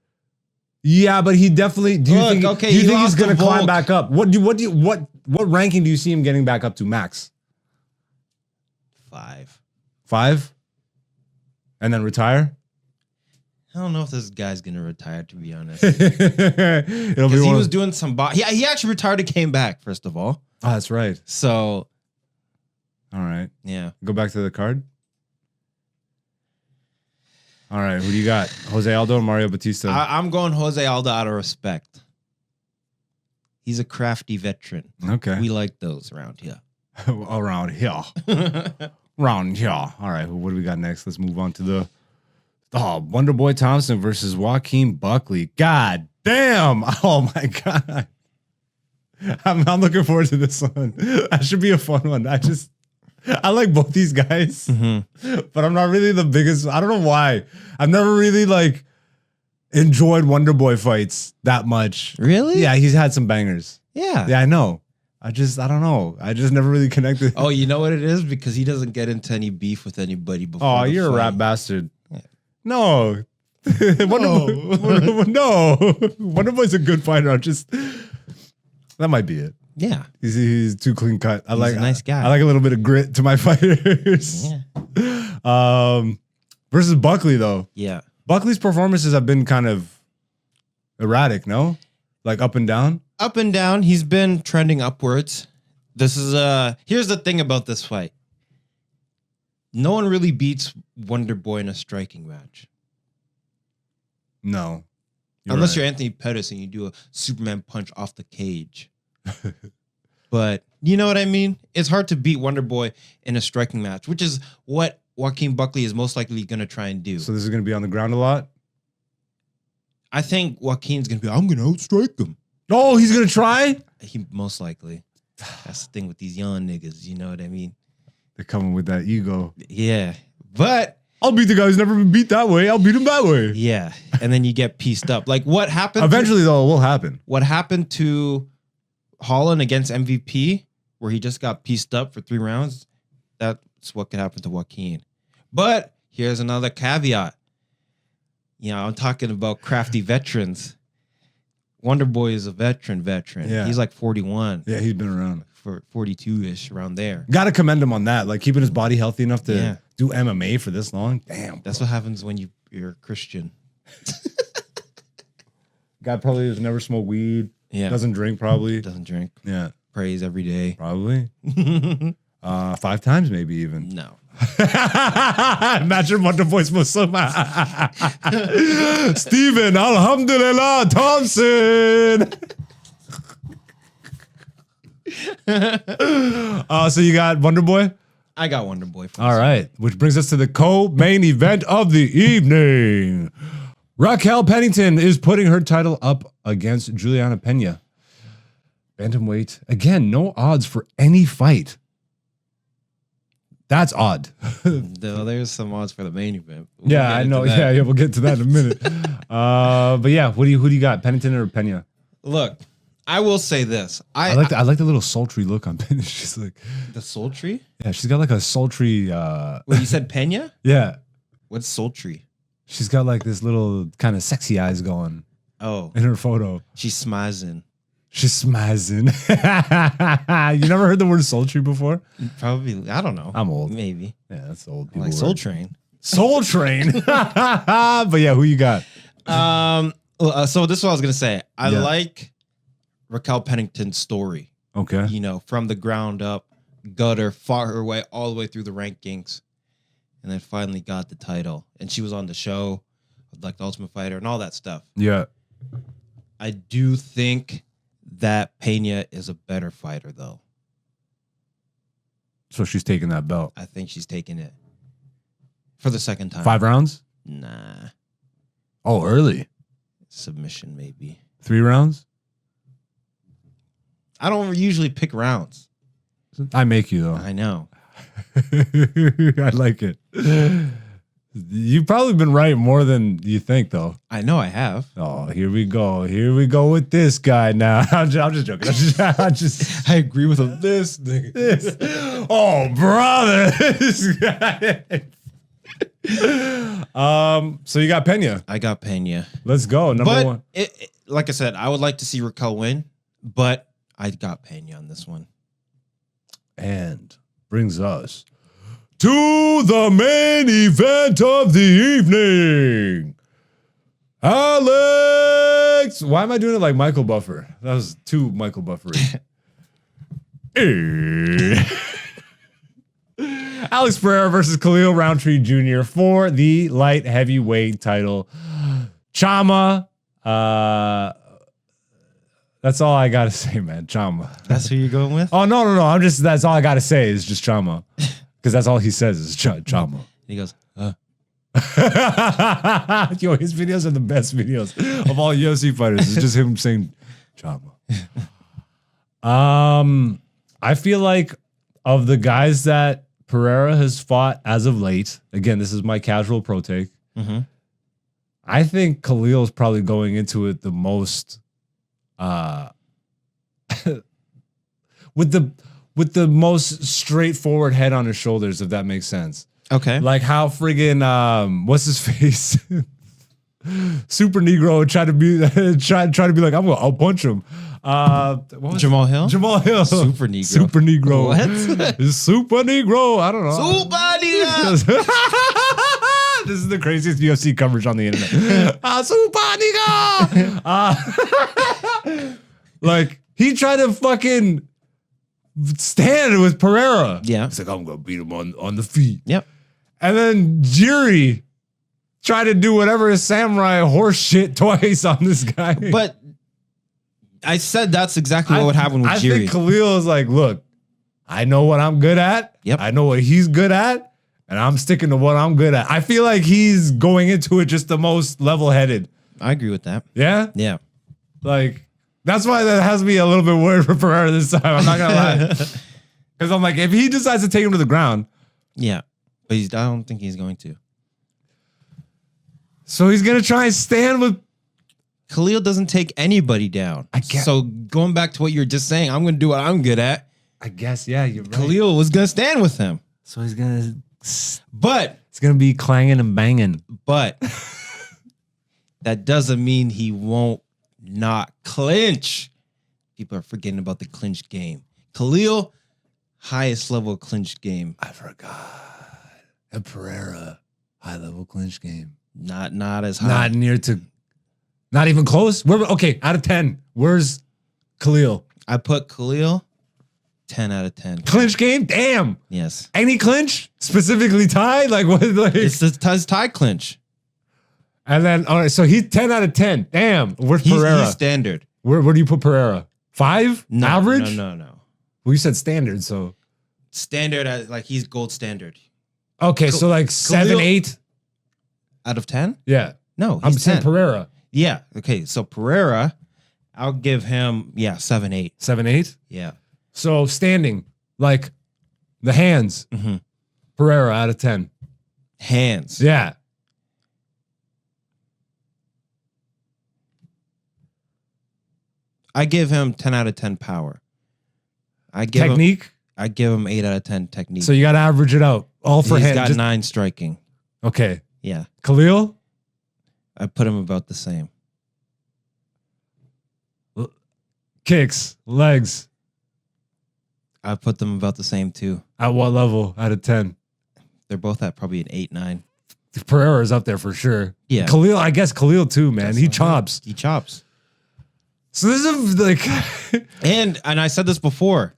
Yeah, but he definitely. Do you think he's gonna climb back up? What ranking do you see him getting back up to? Max 5. 5, and then retire. I don't know if this guy's gonna retire. To be honest, It'll be he was doing some. He actually retired and came back. First of all. Oh, that's right. So, all right. Yeah. Go back to the card. All right. Who do you got? Jose Aldo or Mario Bautista? I'm going Jose Aldo out of respect. He's a crafty veteran. Okay. We like those around here. Around here. Around here. All right. What do we got next? Let's move on to the Wonder Boy Thompson versus Joaquin Buckley. God damn. Oh, my God. I'm looking forward to this one. That should be a fun one. I like both these guys, but I'm not really the biggest. I don't know why. I've never really like enjoyed Wonder Boy fights that much. Really? Yeah, he's had some bangers. Yeah. Yeah, I know. I don't know. I just never really connected. Oh, you know what it is? Because he doesn't get into any beef with anybody before. Oh, you're a rat bastard. Yeah. No. Wonder Boy's a good fighter. That might be it. Yeah. He's too clean cut. He's a nice guy. I like a little bit of grit to my fighters. Yeah. Versus Buckley, though. Yeah. Buckley's performances have been kind of erratic, no? Like up and down? Up and down. He's been trending upwards. Here's the thing about this fight. No one really beats Wonder Boy in a striking match. No. Unless you're Anthony Pettis and you do a Superman punch off the cage. But you know what I mean? It's hard to beat Wonder Boy in a striking match, which is what Joaquin Buckley is most likely going to try and do. So this is going to be on the ground a lot? I think Joaquin's going to be, I'm going to outstrike him. Oh, he's going to try? He most likely. That's the thing with these young niggas. You know what I mean? They're coming with that ego. Yeah. But I'll beat the guy who's never been beat that way. I'll beat him that way. Yeah, and then you get pieced up. Like what happened? Eventually, though, it will happen. What happened to Holland against MVP, where he just got pieced up for 3 rounds? That's what could happen to Joaquin. But here's another caveat. You know, I'm talking about crafty veterans. Wonder Boy is a veteran. Yeah. He's like 41. Yeah, he's been around. For 42-ish, around there. Got to commend him on that. Like keeping his body healthy enough to Yeah. do MMA for this long. Damn. That's what happens when you're a Christian. Guy probably has never smoked weed. Yeah. Doesn't drink probably. Doesn't drink. Yeah. Prays every day. Probably. 5 times maybe even. No. Imagine Wonder Boy's Muslim. Steven Alhamdulillah Thompson. So you got Wonder Boy? I got Wonder Boy. All right. Which brings us to the co-main event of the evening. Raquel Pennington is putting her title up against Juliana Pena. Bantamweight. Again, no odds for any fight. That's odd. No, there's some odds for the main event. We'll Yeah, get I into know. that. Yeah, we'll get to that in a minute. But yeah, who do you got? Pennington or Pena? Look, I will say this. I like the little sultry look on Pena. She's like, the sultry. yeah, she's got like a sultry. Wait, you said Pena? Yeah, What's sultry? she's got like this little kind of sexy eyes going Oh, in her photo. she's smiling. She's smazzing. You never heard the word sultry before? Probably. I don't know. I'm old. Maybe. Yeah, that's old I people. like Soul Train. Soul Train. But yeah, who you got? So this is what I was gonna say. I Yeah. like Raquel Pennington's story. Okay. You know, from the ground up, gutter, fought her way all the way through the rankings, and then finally got the title. And she was on the show, like the Ultimate Fighter and all that stuff. Yeah. I do think that Pena is a better fighter, though. So she's taking that belt. I think she's taking it for the second time. 5 rounds? Nah. Oh, early. Submission, maybe. 3 rounds? I don't usually pick rounds. I make you though. I know. I like it. You've probably been right more than you think, though. I know I have. Oh, here we go. Here we go with this guy now. I'm just joking. I agree with him. This nigga. Oh, brother. This guy. So you got Pena. I got Pena. Let's go. Number But one. like I said, I would like to see Raquel win, but I got Pena on this one. And brings us to the main event of the evening. Alex. Why am I doing it like Michael Buffer? That was too Michael Buffery. Alex Pereira versus Khalil Roundtree Jr. for the light heavyweight title. Chama. That's all I gotta say, man. Chama. That's who you're going with? Oh no. That's all I gotta say is just Chama. Because that's all he says is Chama. He goes, Yo, his videos are the best videos of all UFC fighters. It's just him saying Chama. I feel like of the guys that Pereira has fought as of late, again, this is my casual pro take. mm-hmm. I think Khalil's probably going into it the most with the most straightforward head on his shoulders, if that makes sense. Okay. Like how friggin' what's his face? Super Negro tried to be like, I'll punch him. What was Jamal Hill? Jamal Hill. Super Negro. Super Negro. What? Super Negro. I don't know. Super Negro. This is the craziest UFC coverage on the internet. Super Negro. Like he tried to fucking stand with Pereira. Yeah. He's like, I'm gonna beat him on the feet. Yep. And then Jiri tried to do whatever his samurai horse shit twice on this guy. But I said that's exactly what would happen with I Jiri. think Khalil is like, look, I know what I'm good at. Yep. I know what he's good at. And I'm sticking to what I'm good at. I feel like he's going into it just the most level-headed. I agree with that. Yeah? Yeah. Like, that's why that has me a little bit worried for Pereira this time. I'm not going to lie. Because I'm like, if he decides to take him to the ground. Yeah. But I don't think he's going to. So he's gonna try and stand with. Khalil doesn't take anybody down. I get- So going back to what you were just saying, I'm going to do what I'm good at. I guess, yeah, you're right. Khalil was going to stand with him. So he's gonna. But It's gonna be clanging and banging. that doesn't mean he won't not clinch. People are forgetting about the clinch game. Khalil, highest level clinch game. I forgot. A Pereira high level clinch game. Not as high. Not near to. Not even close. Okay, out of 10, where's Khalil? I put Khalil 10 out of 10. Clinch game? Damn. Yes. Any clinch? Specifically tie? Like what? Like, It's the tie clinch. and then all right, so he's 10 out of 10. Damn. Where's Pereira? He's standard. Where do you put Pereira? 5? No, Average? No. Well, you said standard, so Standard, like he's gold standard. okay, so like 7, Khalil- 8. Out of 10? Yeah, No, I'm he's saying 10. Pereira Yeah. Okay. So Pereira, I'll give him 7, 8. 7, 8. Yeah. So standing, like the hands, Mhm. Pereira out of 10. Hands. Yeah, I give him 10 out of 10 power. I give technique. Him, I give him 8 out of 10 technique. So you got to average it out. All for He's hand. got 9 striking. Okay, Yeah. Khalil. I put him about the same. Kicks, legs. I put them about the same too. At what level out of 10? They're both at probably an 8, 9. Pereira's up there for sure. Yeah. Khalil, I guess Khalil too, man. He chops. He chops. So this is like, And I said this before,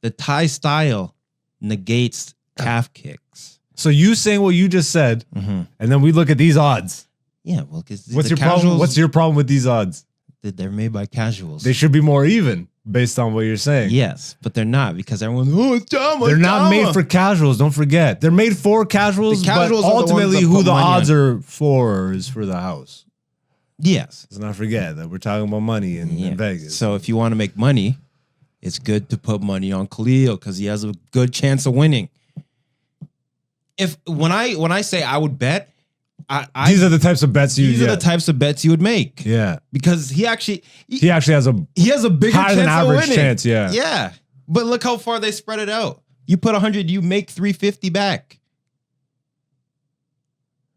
the Thai style negates calf kicks. so you saying what you just said, Mm-hmm. and then we look at these odds. Yeah, well, because What's your problem? What's your problem with these odds? They're made by casuals. They should be more even based on what you're saying. Yes, but they're not because everyone's it's Dama, They're not Dama." made for casuals. Don't forget. They're made for casuals, The casuals but are the ones ultimately that who put the money odds on. are for is for the house. Yes. Let's not forget that we're talking about money in Vegas. So if you want to make money, it's good to put money on Khalil because he has a good chance of winning. When I say I would bet, These are the types of bets you. these are the types of bets you would make. Yeah, Because he actually he actually has a he has a bigger higher chance than of average winning. chance. Yeah. Yeah. But look how far they spread it out. You put 100, you make 350 back.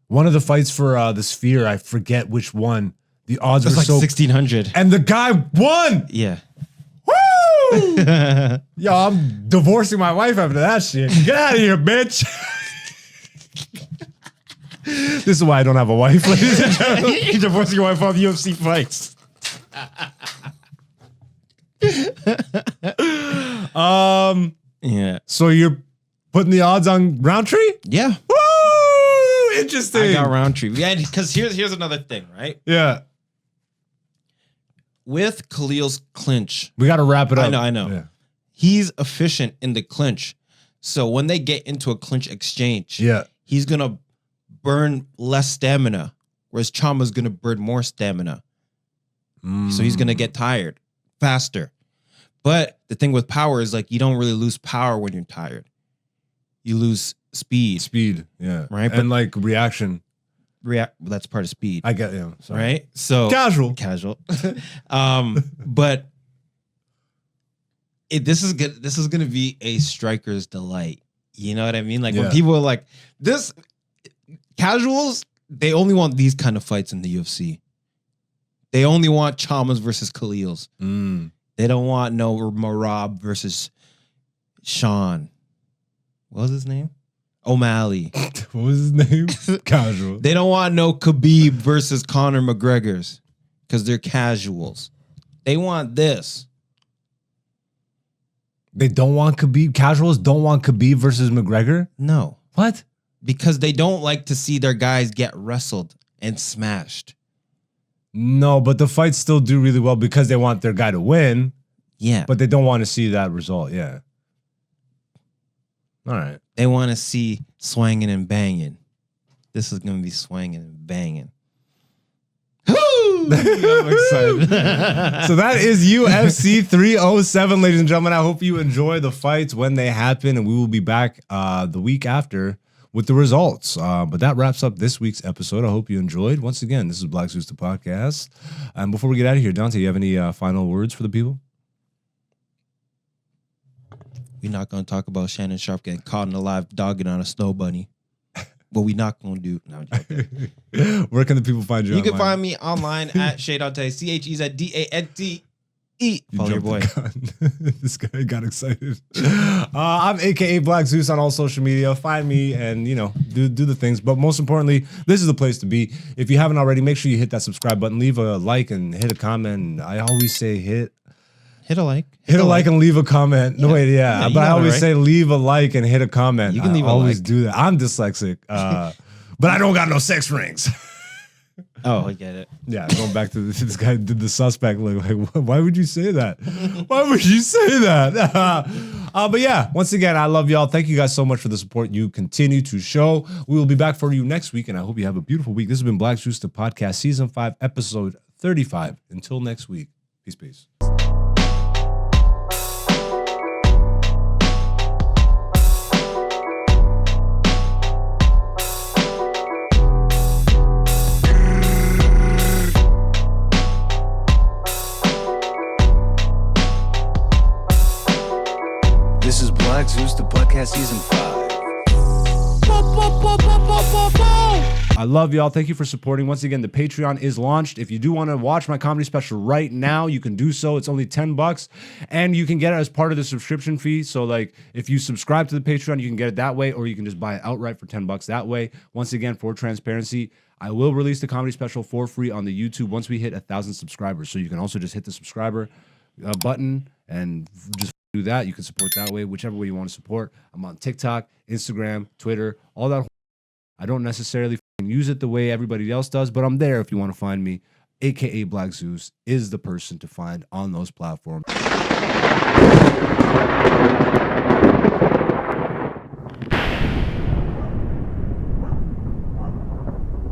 One of the fights for the Sphere, I forget which one. The odds It's were like so, 1600. and the guy won. Yeah. Woo! Yo, I'm divorcing my wife after that shit. Get out of here, bitch. This is why I don't have a wife, ladies and gentlemen. You're divorcing your wife off UFC fights. Yeah. So you're putting the odds on Roundtree? Yeah. Woo! Interesting. I got Roundtree. Yeah, because here's another thing, right? Yeah. With Khalil's clinch, We got to wrap it up. I know. Yeah. he's efficient in the clinch. So when they get into a clinch exchange, Yeah. he's gonna burn less stamina, whereas Chama's gonna burn more stamina. So he's gonna get tired faster. But the thing with power is like you don't really lose power when you're tired. You lose speed. Speed. Yeah. Right, And like reaction. That's part of speed. I get you. Sorry. Right? So Casual. but this is gonna be a striker's delight. You know what I mean? Like Yeah. when people are like this, casuals, they only want these kind of fights in the UFC. They only want Chamas versus Khalils. They don't want no Marab versus Sean. What was his name? O'Malley. What was his name? Casual. They don't want no Khabib versus Conor McGregor's because they're casuals. They want this. They don't want Khabib. Casuals don't want Khabib versus McGregor. No, What? because they don't like to see their guys get wrestled and smashed. No, but the fights still do really well because they want their guy to win, Yeah, but they don't want to see that result. Yeah. All right. they want to see swanging and banging. This is going to be swanging and banging. I'm excited. So that is UFC 307, ladies and gentlemen. I hope you enjoy the fights when they happen, and we will be back the week after with the results. But that wraps up this week's episode. I hope you enjoyed. Once again, this is Black Zeus, the podcast. And before we get out of here, Dante, you have any final words for the people? We're not going to talk about Shannon Sharp getting caught in a live dogging on a snow bunny. What we not going to do. No, I'm joking. Where can the people find you? You can online? find me online at Shay Dante, CHEZDANTE. Follow your boy. This guy got excited. I'm AKA Black Zeus on all social media. Find me and, do the things. But most importantly, this is the place to be. If you haven't already, make sure you hit that subscribe button, leave a like and hit a comment. I always say hit a like. Hit a like and leave a comment. No, wait, yeah. you But I got it, always right? say leave a like and hit a comment. You can leave I a always like. do that. I'm dyslexic. But I don't got no sex rings. Oh, I get it. Yeah, going back to this guy did the suspect look like, why would you say that? Why would you say that? But yeah, once again, I love y'all. Thank you guys so much for the support you continue to show. We will be back for you next week, and I hope you have a beautiful week. This has been Black Zeus, the podcast, season 5, episode 35. Until next week, peace. This is Black Zeus, the podcast, season 5. I love y'all. Thank you for supporting. Once again, the Patreon is launched. If you do want to watch my comedy special right now, you can do so. It's only $10, and you can get it as part of the subscription fee. So, like, if you subscribe to the Patreon, you can get it that way, or you can just buy it outright for $10 that way. Once again, for transparency, I will release the comedy special for free on the YouTube once we hit 1,000 subscribers. So you can also just hit the subscriber button and just do that. You can support that way, whichever way you want to support. I'm on TikTok, Instagram, Twitter, all that. I don't necessarily use it the way everybody else does, but I'm there if you want to find me. AKA Black Zeus is the person to find on those platforms.